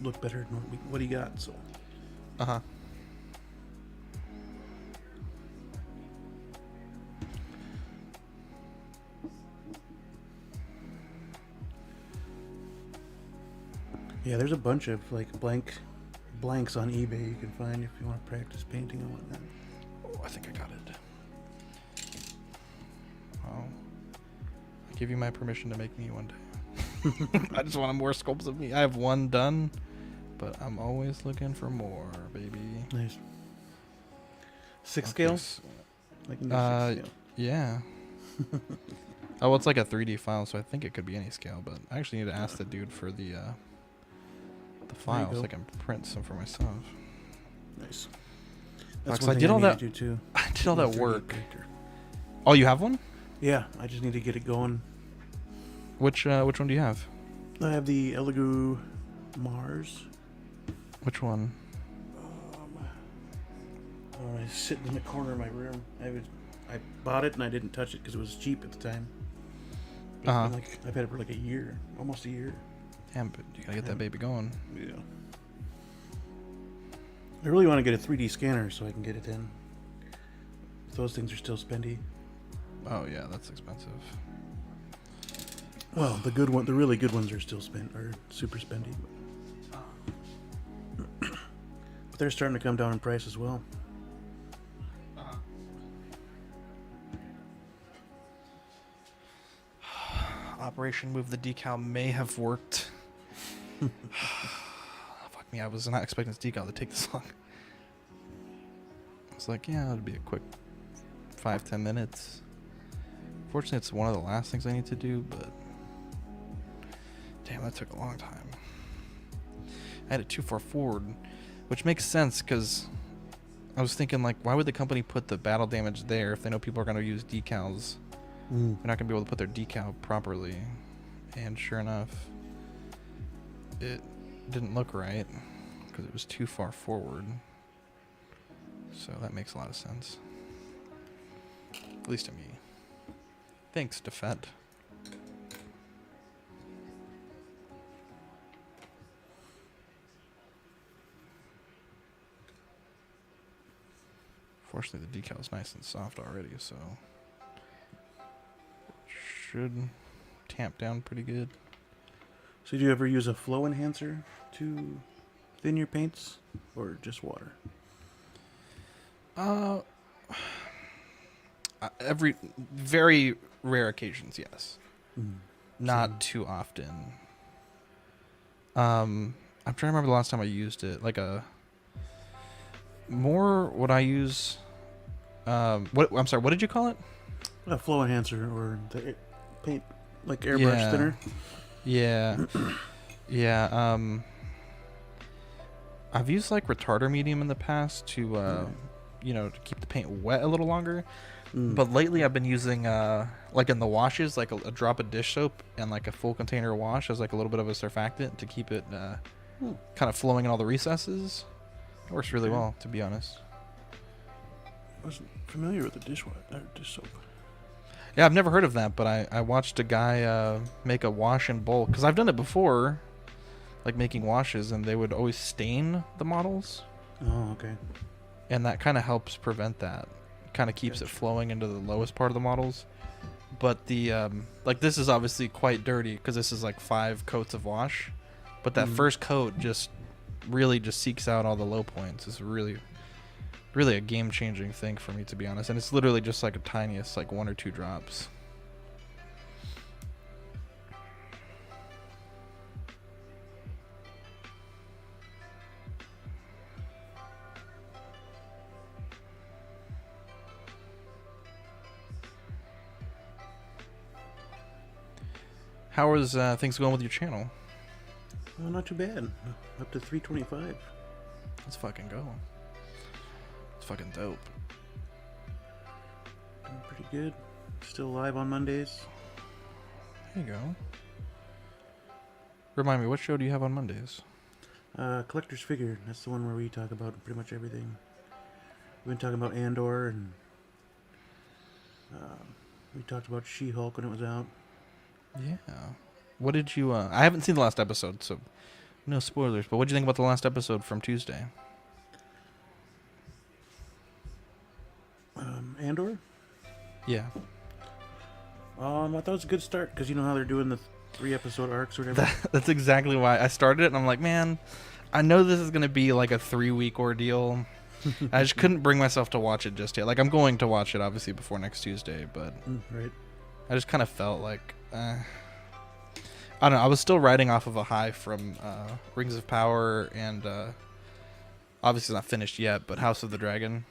looked better than what he got. So Uh-huh. yeah, there's a bunch of like blanks on eBay you can find if you want to practice painting and whatnot. Oh, I think I got it. Well, I give you my permission to make me one day. I just want more sculpts of me. I have one done, but I'm always looking for more, baby. Nice. 6 Okay, scale? s- I can do 6 scale. Yeah. Oh, well, it's like a 3D file, so I think it could be any scale, but I actually need to ask the dude for the file so go. I can print some for myself. Nice. Because one I thing did all need to that. do too. I did all that 3D work. printer. Oh, you have one? Yeah, I just need to get it going. Which one do you have? I have the Elegoo Mars. Which one? It's sitting in the corner of my room. I bought it and I didn't touch it because it was cheap at the time. But it's been I've had it for like a year, almost a year. Damn, but you gotta get that baby going. Yeah. I really want to get a 3D scanner so I can get it in. Those things are still spendy. Oh yeah, that's expensive. Well, the really good ones are still super spendy. But they're starting to come down in price as well. Operation Move the Decal may have worked. Fuck me, I was not expecting this decal to take this long. I was like, yeah, it'll be a quick 5-10 minutes. Fortunately, it's one of the last things I need to do, but damn, that took a long time. I had it too far forward, which makes sense because I was thinking, like, why would the company put the battle damage there if they know people are going to use decals? They're not going to be able to put their decal properly. And sure enough, it didn't look right because it was too far forward. So that makes a lot of sense. At least to me. Thanks, Defet. Fortunately, the decal is nice and soft already, so it should tamp down pretty good. So do you ever use a flow enhancer to thin your paints, or just water? Every very rare occasions, yes. Mm. Not too often. I'm trying to remember the last time I used it. Like would I use? What? I'm sorry. What did you call it? A flow enhancer, or the paint, like airbrush thinner. Yeah. Yeah. I've used like retarder medium in the past to, to keep the paint wet a little longer. But lately I've been using, like in the washes, like a drop of dish soap and like a full container of wash as like a little bit of a surfactant to keep it kind of flowing in all the recesses. It works really well, to be honest. I wasn't familiar with the dish soap. Yeah, I've never heard of that, but I watched a guy make a wash in bulk. Because I've done it before, like making washes, and they would always stain the models. Oh, okay. And that kind of helps prevent that. Kind of keeps it flowing into the lowest part of the models. But the like this is obviously quite dirty because this is like 5 coats of wash. But that first coat just really just seeks out all the low points. It's really a game-changing thing for me, to be honest. And it's literally just like a tiniest, like 1 or 2 drops. How is things going with your channel? Well, not too bad. Up to 325. Let's fucking go. It's fucking dope. Doing pretty good. Still live on Mondays. There you go. Remind me, what show do you have on Mondays? Collector's Figure. That's the one where we talk about pretty much everything. We've been talking about Andor, and we talked about She-Hulk when it was out. Yeah. What did you... I haven't seen the last episode, so no spoilers, but what did you think about the last episode from Tuesday? Andor? Yeah. I thought it was a good start, because you know how they're doing the 3-episode arcs or whatever? That's exactly why I started it, and I'm like, man, I know this is going to be like a 3-week ordeal. I just couldn't bring myself to watch it just yet. Like, I'm going to watch it, obviously, before next Tuesday, but Right. I just kind of felt like... I don't know. I was still riding off of a high from Rings of Power and obviously it's not finished yet, but House of the Dragon.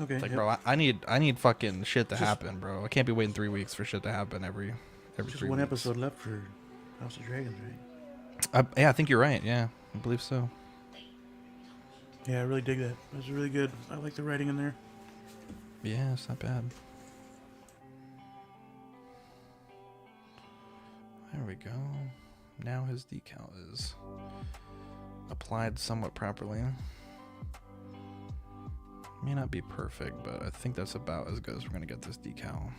Okay. Like, bro, I need fucking shit to happen, bro. I can't be waiting 3 weeks for shit to happen every just 3 one weeks. episode left for House of Dragons, right? Yeah, I think you're right. Yeah, I believe so. Yeah, I really dig that. It was really good. I like the writing in there. Yeah, it's not bad. There we go. Now his decal is applied somewhat properly. May not be perfect, but I think that's about as good as we're going to get this decal.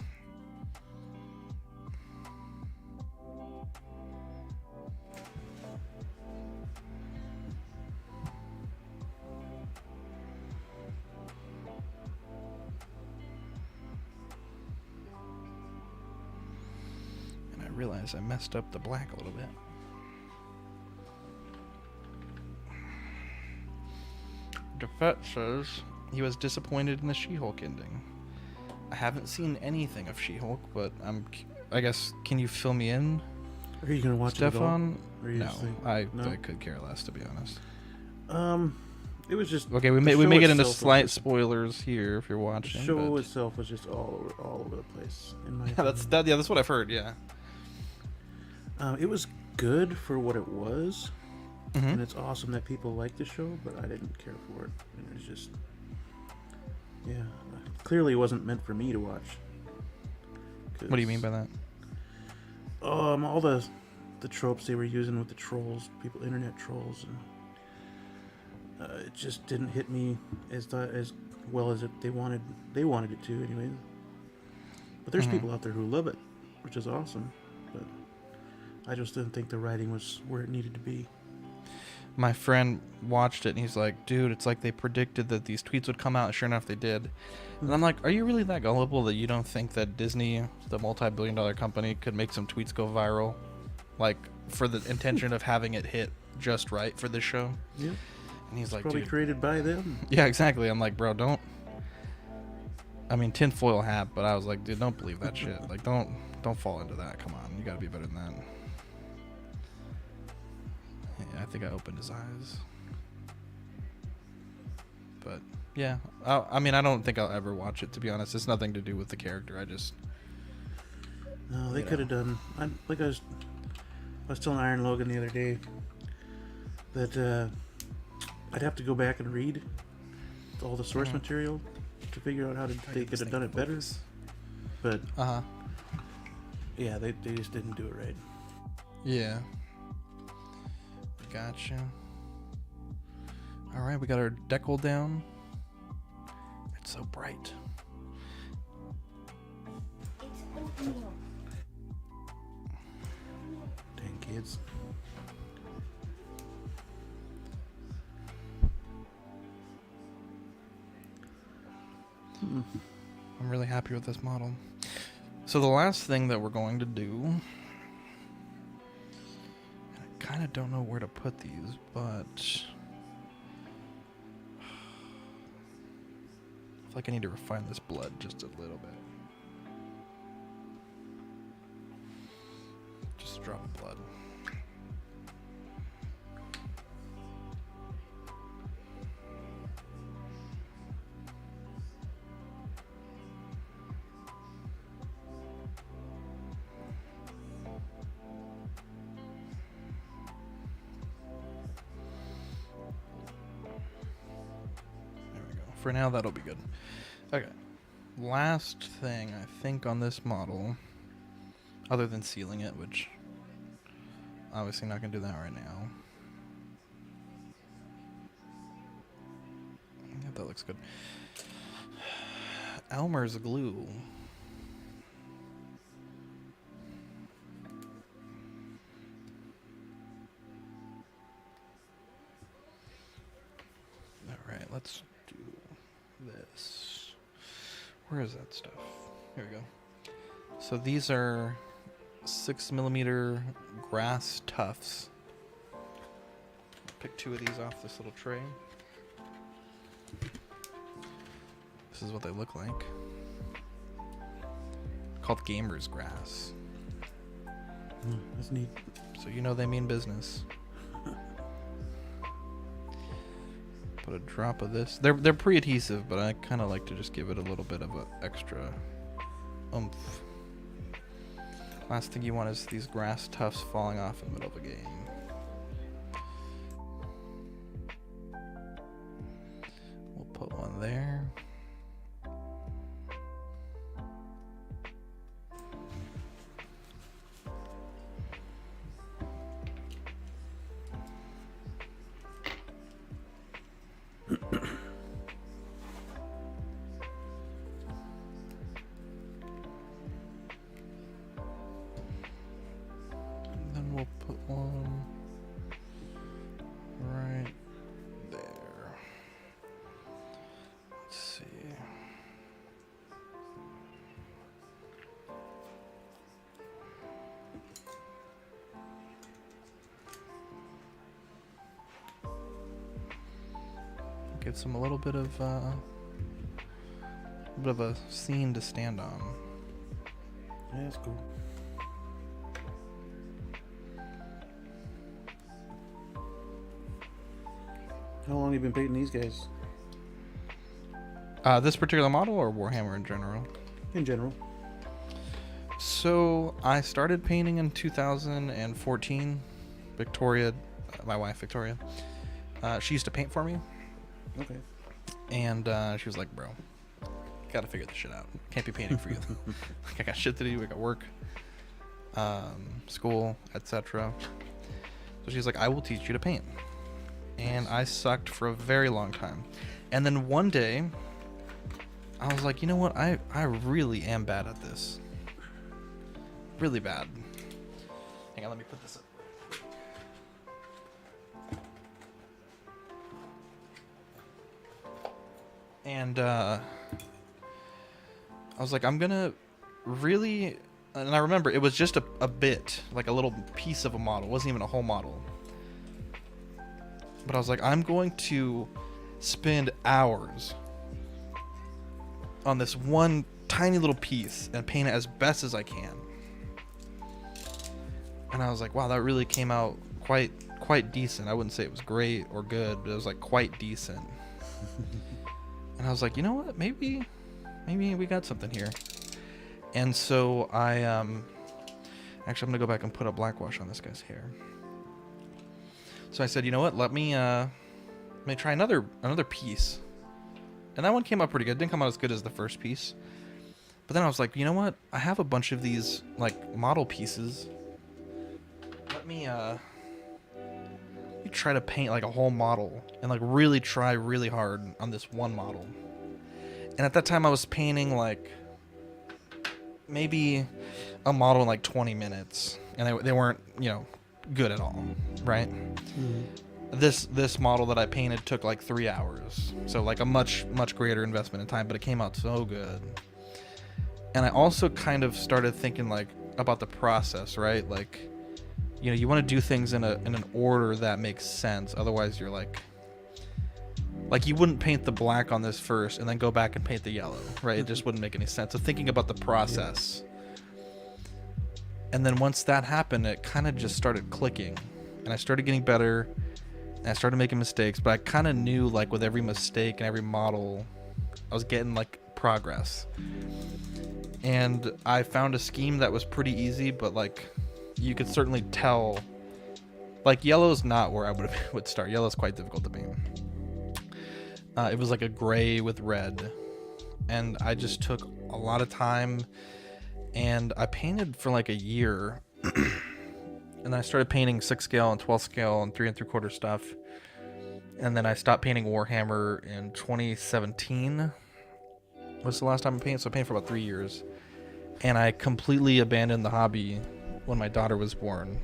realize I messed up the black a little bit. Defet says he was disappointed in the She-Hulk ending. I haven't seen anything of She-Hulk, but I guess, can you fill me in? Are you gonna watch Stefan? it at all? No, I could care less, to be honest. It was just okay. We may get into slight spoilers here if you're watching. The show itself was just all over the place. In my opinion. That's what I've heard. Yeah. It was good for what it was, mm-hmm. and it's awesome that people like the show. But I didn't care for it. It was just, yeah, clearly it wasn't meant for me to watch. What do you mean by that? All the tropes they were using with the trolls, internet trolls, and it just didn't hit me as well as they wanted it to, anyway. But there's people out there who love it, which is awesome. But I just didn't think the writing was where it needed to be. My friend watched it and he's like, dude, it's like they predicted that these tweets would come out, and sure enough they did. And I'm like, are you really that gullible that you don't think that Disney, the multi-billion-dollar company, could make some tweets go viral, like for the intention of having it hit just right for this show? Yeah. And he's like, probably dude, created by them. Yeah, exactly. I'm like, bro, don't. I mean, tinfoil hat, but I was like, dude, don't believe that shit. Like, don't fall into that. Come on, you gotta be better than that. Yeah, I think I opened his eyes. But yeah, I mean, I don't think I'll ever watch it, to be honest. It's nothing to do with the character. I just. No, they could have done. I was telling Iron Logan the other day that I'd have to go back and read all the source material to figure out how they could have done it better. But yeah, they just didn't do it right. Yeah. Gotcha. All right, we got our decal down. It's so bright. Dang kids. I'm really happy with this model. So the last thing that we're going to do, I kind of don't know where to put these, but I feel like I need to refine this blood just a little bit. Just a drop of blood. For now, that'll be good. Okay. Last thing, I think, on this model, other than sealing it, which obviously not going to do that right now. Yeah, that looks good. Elmer's glue. Alright, let's do this. Where is that stuff? Here we go. So these are 6mm grass tufts. Pick 2 of these off this little tray. This is what they look like. Called gamer's grass. That's neat. So you know they mean business. Put a drop of this. They're pre-adhesive, but I kind of like to just give it a little bit of an extra oomph. Last thing you want is these grass tufts falling off in the middle of a game. We'll put one there. We'll put one right there. Let's see. Gives him a little bit of a scene to stand on. Yeah, that's cool. How long have you been painting these guys? This particular model or Warhammer in general? In general. So I started painting in 2014. Victoria, my wife Victoria, she used to paint for me. Okay. And she was like, bro, gotta figure this shit out. Can't be painting for you. Like, I got shit to do. I got work, school, etc. So she's like, I will teach you to paint. And I sucked for a very long time. And then one day, I was like, you know what? I really am bad at this. Really bad. Hang on, let me put this up. And I was like, I'm gonna really, and I remember it was just a bit, like a little piece of a model. It wasn't even a whole model. But I was like, I'm going to spend hours on this one tiny little piece and paint it as best as I can. And I was like, wow, that really came out quite decent. I wouldn't say it was great or good, but it was like quite decent. And I was like, you know what? Maybe we got something here. And so I actually I'm gonna go back and put a black wash on this guy's hair. So I said, you know what? Let me try another piece. And that one came out pretty good. It didn't come out as good as the first piece. But then I was like, you know what? I have a bunch of these like model pieces. Let me try to paint like a whole model and like really try really hard on this one model. And at that time I was painting like maybe a model in like 20 minutes, and they weren't, you know, good at all, right? Mm-hmm. This model that I painted took like 3 hours, so like a much greater investment in time, but it came out so good. And I also kind of started thinking like about the process, right? Like, you know, you want to do things in an order that makes sense. Otherwise, you're like you wouldn't paint the black on this first and then go back and paint the yellow, right? It just wouldn't make any sense. So thinking about the process. And then once that happened, it kind of just started clicking, and I started getting better, and I started making mistakes, but I kind of knew like with every mistake and every model, I was getting like progress. And I found a scheme that was pretty easy, but like you could certainly tell, like yellow's not where I would start. Yellow's quite difficult to paint. It was like a gray with red, and I just took a lot of time, and I painted for like a year. And I started painting 6 scale and 12 scale and 3 3/4 stuff, and then I stopped painting Warhammer in 2017 was the last time I painted. So I painted for about 3 years, and I completely abandoned the hobby when my daughter was born.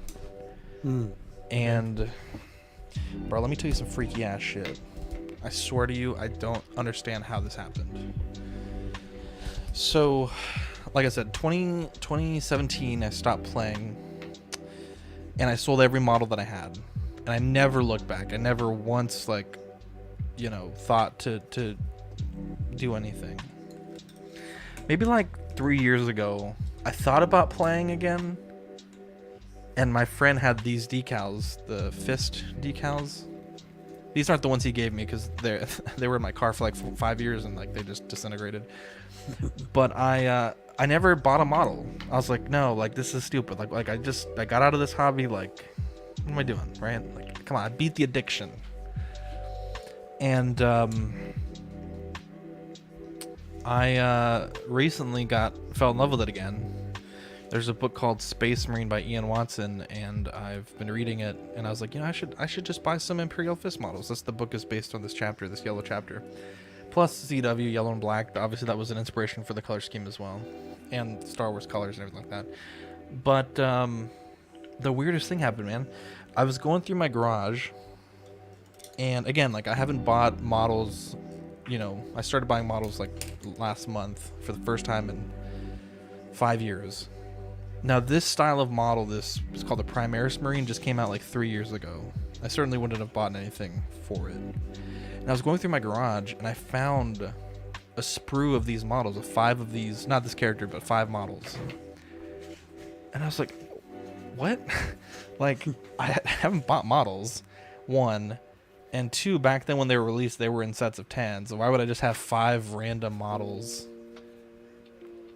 And bro, let me tell you some freaky ass shit. I swear to you, I don't understand how this happened. So, like I said, 2017, I stopped playing, and I sold every model that I had, and I never looked back. I never once, like, you know, thought to do anything. Maybe like 3 years ago, I thought about playing again, and my friend had these decals, the fist decals. These aren't the ones he gave me because they were in my car for like 5 years and like they just disintegrated. But I never bought a model. I was like, no, like this is stupid. Like I got out of this hobby. Like, what am I doing, right? Like, come on, I beat the addiction. And I recently fell in love with it again. There's a book called Space Marine by Ian Watson, and I've been reading it, and I was like, you know, I should just buy some Imperial Fist models. The book is based on this chapter, this yellow chapter. Plus CW, yellow and black. Obviously that was an inspiration for the color scheme as well, and Star Wars colors and everything like that. But the weirdest thing happened, man. I was going through my garage, and again, like I haven't bought models, you know, I started buying models like last month for the first time in 5 years. Now this style of model, this is called the Primaris Marine, just came out like 3 years ago. I certainly wouldn't have bought anything for it. And I was going through my garage, and I found a sprue of these models, of 5 of these, not this character, but 5 models. And I was like, what? Like, I haven't bought models, 1. And 2, back then when they were released, they were in sets of 10. So why would I just have 5 random models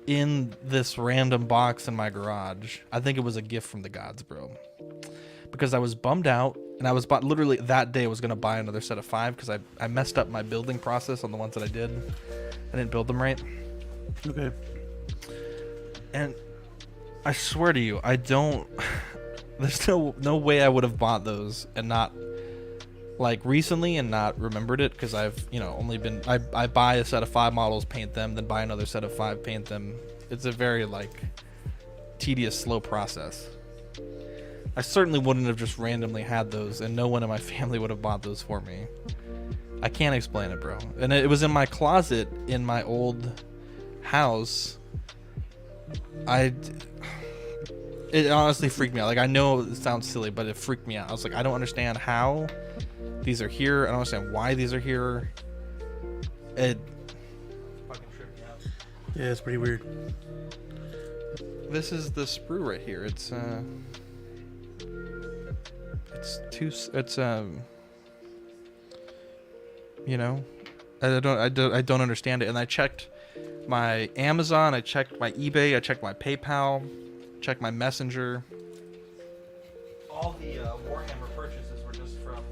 in this random box in my garage? I think it was a gift from the gods, bro. Because I was bummed out, and I was literally that day I was going to buy another set of 5 because I messed up my building process on the ones that I did. I didn't build them right. Okay. And I swear to you, I don't... There's no way I would have bought those and not... Like, recently and not remembered it, because I've, only been... I buy a set of 5 models, paint them, then buy another set of 5, paint them. It's a very, tedious, slow process. I certainly wouldn't have just randomly had those, and no one in my family would have bought those for me. I can't explain it, bro. And it was in my closet in my old house. It honestly freaked me out. Like, I know it sounds silly, but it freaked me out. I was like, I don't understand how these are here. I don't understand why these are here. It fucking tripped me out. Yeah, it's pretty weird. This is the sprue right here. I don't understand it. And I checked my Amazon, I checked my eBay, I checked my PayPal, checked my Messenger. All the Warhammer purchases were just from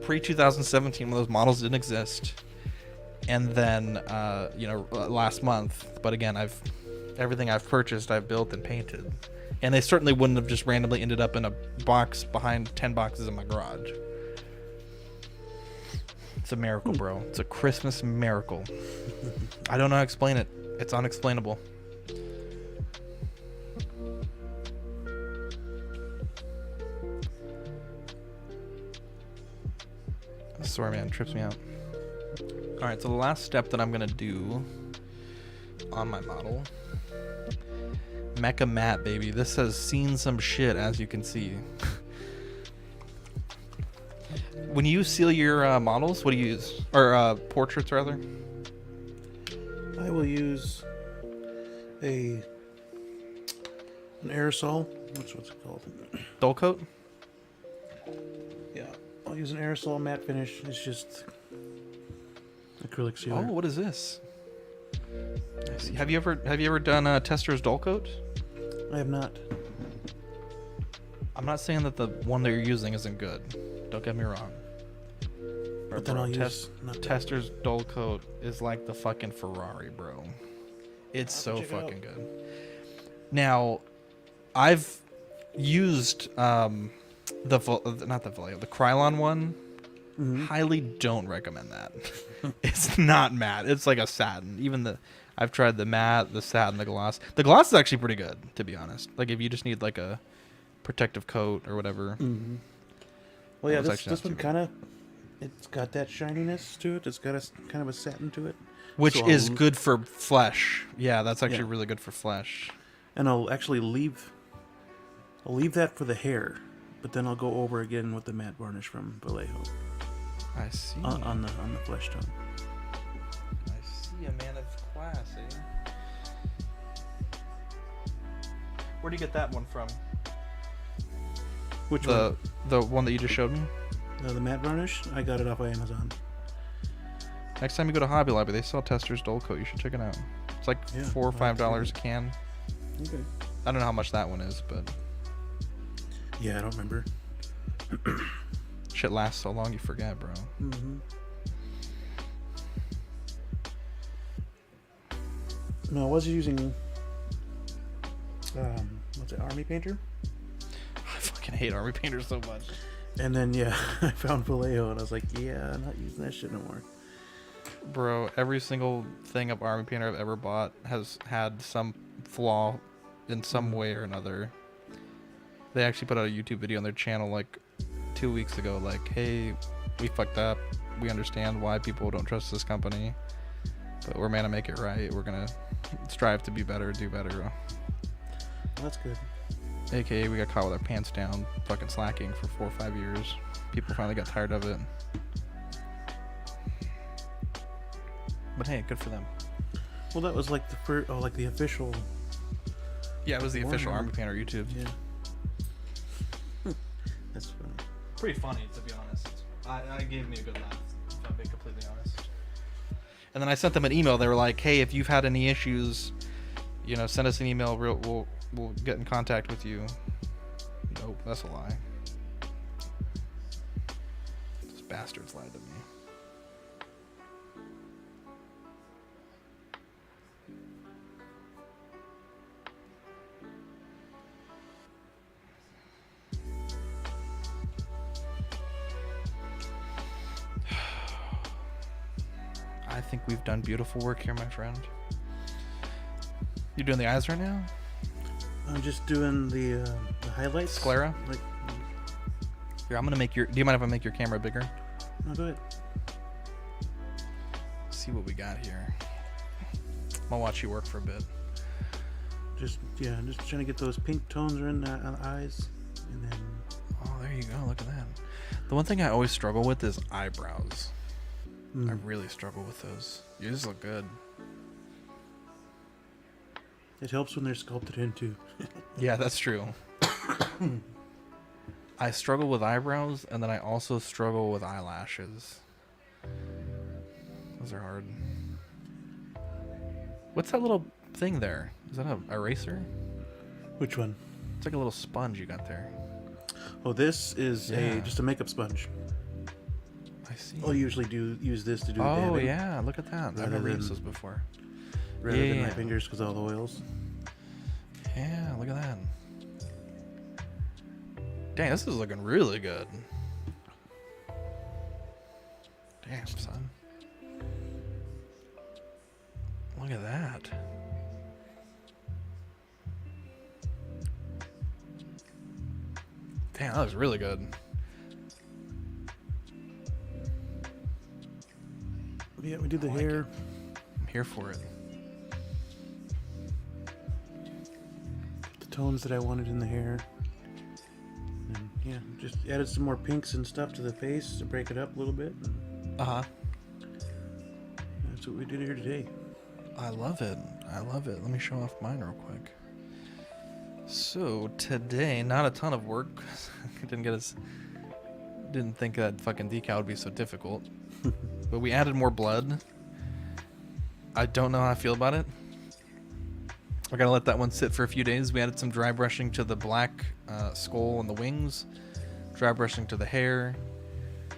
pre-2017 when those models didn't exist. And then, last month. But again, everything I've purchased, I've built and painted. And they certainly wouldn't have just randomly ended up in a box behind 10 boxes in my garage. It's a miracle, bro. It's a Christmas miracle. I don't know how to explain it. It's unexplainable. Sorry, man. It trips me out. Alright, so the last step that I'm going to do on my model... Mecha Matte, baby. This has seen some shit, as you can see. When you seal your models, what do you use? Or portraits, rather? I will use an aerosol. What's it called? Dull coat? Yeah, I'll use an aerosol matte finish. It's just acrylic sealer. Oh, what is this? I see. Have you ever done Tester's Dull Coat? I have not. I'm not saying that the one that you're using isn't good. Don't get me wrong. But then I'll use Tester's Dull Coat is like the fucking Ferrari, bro. It's so fucking good. Now, I've used the Krylon one. Mm-hmm. Highly don't recommend that. It's not matte. It's like a satin. I've tried the matte, the satin, the gloss. The gloss is actually pretty good, to be honest. Like, if you just need like a protective coat or whatever. Mm-hmm. Well, yeah, this one kind of, it's got that shininess to it. It's got kind of a satin to it, which is good for flesh. Yeah, that's actually really good for flesh. And I'll actually leave that for the hair, but then I'll go over again with the matte varnish from Vallejo. I see. On the flesh tone. I see, a man of class, eh? Where do you get that one from? Which one? The one that you just showed me? The matte varnish? I got it off of Amazon. Next time you go to Hobby Lobby, they sell Tester's Dull Coat. You should check it out. It's like $4 or $5 a can. Okay. I don't know how much that one is, but... Yeah, I don't remember. Shit lasts so long you forget, bro. Mm-hmm. No, I was using Army Painter? I fucking hate Army Painter so much. And then I found Vallejo and I was like, yeah, I'm not using that shit no more. Bro, every single thing of Army Painter I've ever bought has had some flaw in some way or another. They actually put out a YouTube video on their channel like 2 weeks ago, like, hey, we fucked up. We understand why people don't trust this company, but we're gonna make it right. We're gonna strive to be better, do better. Well, that's good. AKA, we got caught with our pants down, fucking slacking for 4 or 5 years. People finally got tired of it. But hey, good for them. Well, that was like the first, like the official. Yeah, it was the official Warhammer. Army Painter YouTube. Yeah. That's funny. Pretty funny, to be honest. I gave me a good laugh, if I'm being completely honest. And then I sent them an email. They were like, "Hey, if you've had any issues, send us an email. We'll get in contact with you." Nope, that's a lie. Those bastards lied to me. I think we've done beautiful work here, my friend. You doing the eyes right now? I'm just doing the highlights. Sclera? Like, Here, I'm gonna make your. Do you mind if I make your camera bigger? no, go ahead. Let's see what we got here. I'll watch you work for a bit. Just trying to get those pink tones in the eyes, and then. Oh, there you go. Look at that. The one thing I always struggle with is eyebrows. I really struggle with those. Yours look good. It helps when they're sculpted in too. Yeah, that's true. I struggle with eyebrows, and then I also struggle with eyelashes. Those are hard. What's that little thing there? Is that an eraser? Which one? It's like a little sponge you got there. Oh, this is Yeah. just a makeup sponge. I see. I'll usually use this to do Oh, dabbing yeah, look at that. I've Rather never used than- those before. rather than my Yeah. fingers because all the oils. Yeah, look at that. Dang, this is looking really good. Damn, son. Look at that. Damn, that looks really good. Yeah, we did the I like hair. I'm here for it. The tones that I wanted in the hair. And yeah, just added some more pinks and stuff to the face to break it up a little bit. And Uh-huh. that's what we did here today. I love it. I love it. Let me show off mine real quick. So today, not a ton of work. Didn't think that fucking decal would be so difficult. But we added more blood. I don't know how I feel about it. I gotta let that one sit for a few days. We added some dry brushing to the black skull and the wings. Dry brushing to the hair.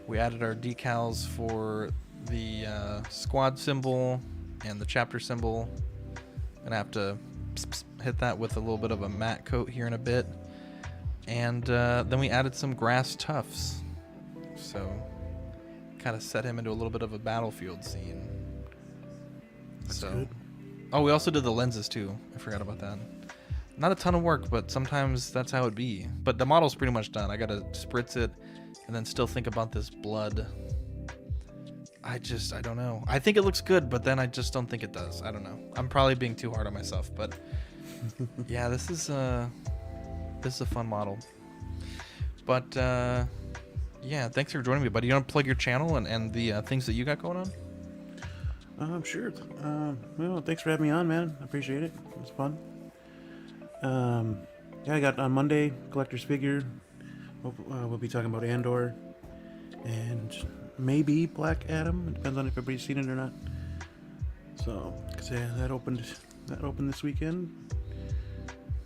We added our decals for the squad symbol and the chapter symbol. Gonna have to hit that with a little bit of a matte coat here in a bit. And then we added some grass tufts. So kind of set him into a little bit of a battlefield scene. That's So good. Oh, we also did the lenses too. I forgot about that. Not a ton of work, but sometimes that's how it be. But the model's pretty much done. I gotta spritz it and then still think about this blood. I don't know. I think it looks good, but then I just don't think it does. I don't know. I'm probably being too hard on myself, but yeah, this is a fun model. But yeah, thanks for joining me, buddy. You want to plug your channel and the things that you got going on? I'm sure. Well, thanks for having me on, man. I appreciate it. It was fun. Yeah, I got on Monday collector's figure. We'll be talking about Andor and maybe Black Adam. It depends on if everybody's seen it or not. So, cause yeah, that opened this weekend.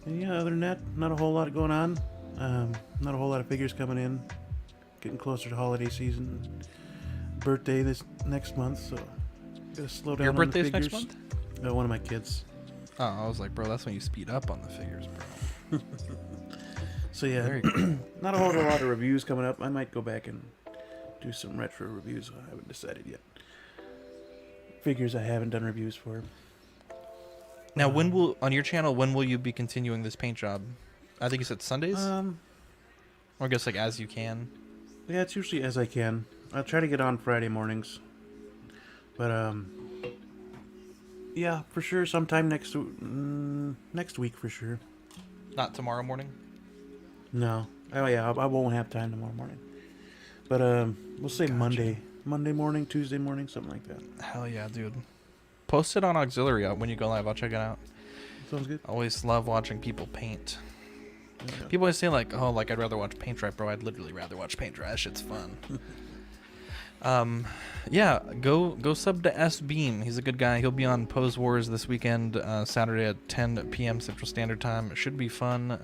And yeah, other than that, not a whole lot going on. Not a whole lot of figures coming in. Getting closer to holiday season. Birthday this next month, so gotta slow down. Your on the birthday's next figures. month? One of my kids. Oh, I was like, bro, that's when you speed up on the figures, bro. So yeah, Very cool. not a whole lot of reviews coming up. I might go back and do some retro reviews. I haven't decided yet. Figures I haven't done reviews for. Now, on your channel, when will you be continuing this paint job? I think you said Sundays? Or I guess like as you can. Yeah, it's usually as I can. I'll try to get on Friday mornings. But yeah, for sure, sometime next week for sure. Not tomorrow morning? No. Oh yeah, I won't have time tomorrow morning. But we'll say Gotcha. Monday morning, Tuesday morning, something like that. Hell yeah, dude. post it on Auxiliary when you go live. I'll check it out. Sounds good. Always love watching people paint. Yeah. People always say like, oh, like I'd rather watch paint dry, bro. I'd literally rather watch paint dry. That shit's fun. Yeah, go sub to S Beam. He's a good guy. He'll be on Pose Wars this weekend, Saturday at 10 p.m. Central Standard Time. It should be fun.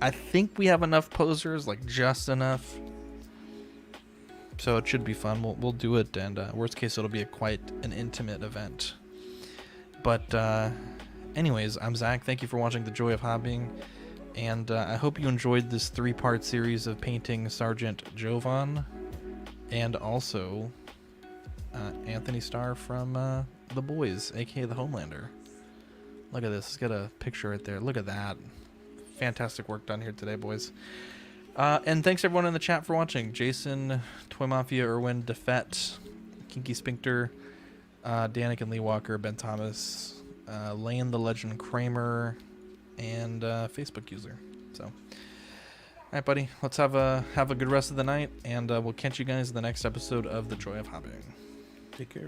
I think we have enough posers, like just enough. So it should be fun. We'll do it, and worst case, it'll be quite an intimate event. But anyways, I'm Zach. Thank you for watching The Joy of Hobbying, and I hope you enjoyed this 3-part series of painting Sergent Jovan, and also Anthony Starr from The Boys, aka the Homelander. Look at this. Let's get a picture right there. Look at that. Fantastic work done here today, boys. And thanks everyone in the chat for watching. Jason, Toy Mafia, Irwin, Defet, Kinky Spinkter, Danik and Lee Walker, Ben Thomas, Lane the Legend Kramer, and Facebook user. So, all right, buddy. Let's have a good rest of the night, and we'll catch you guys in the next episode of The Joy of Hobbying. Take care.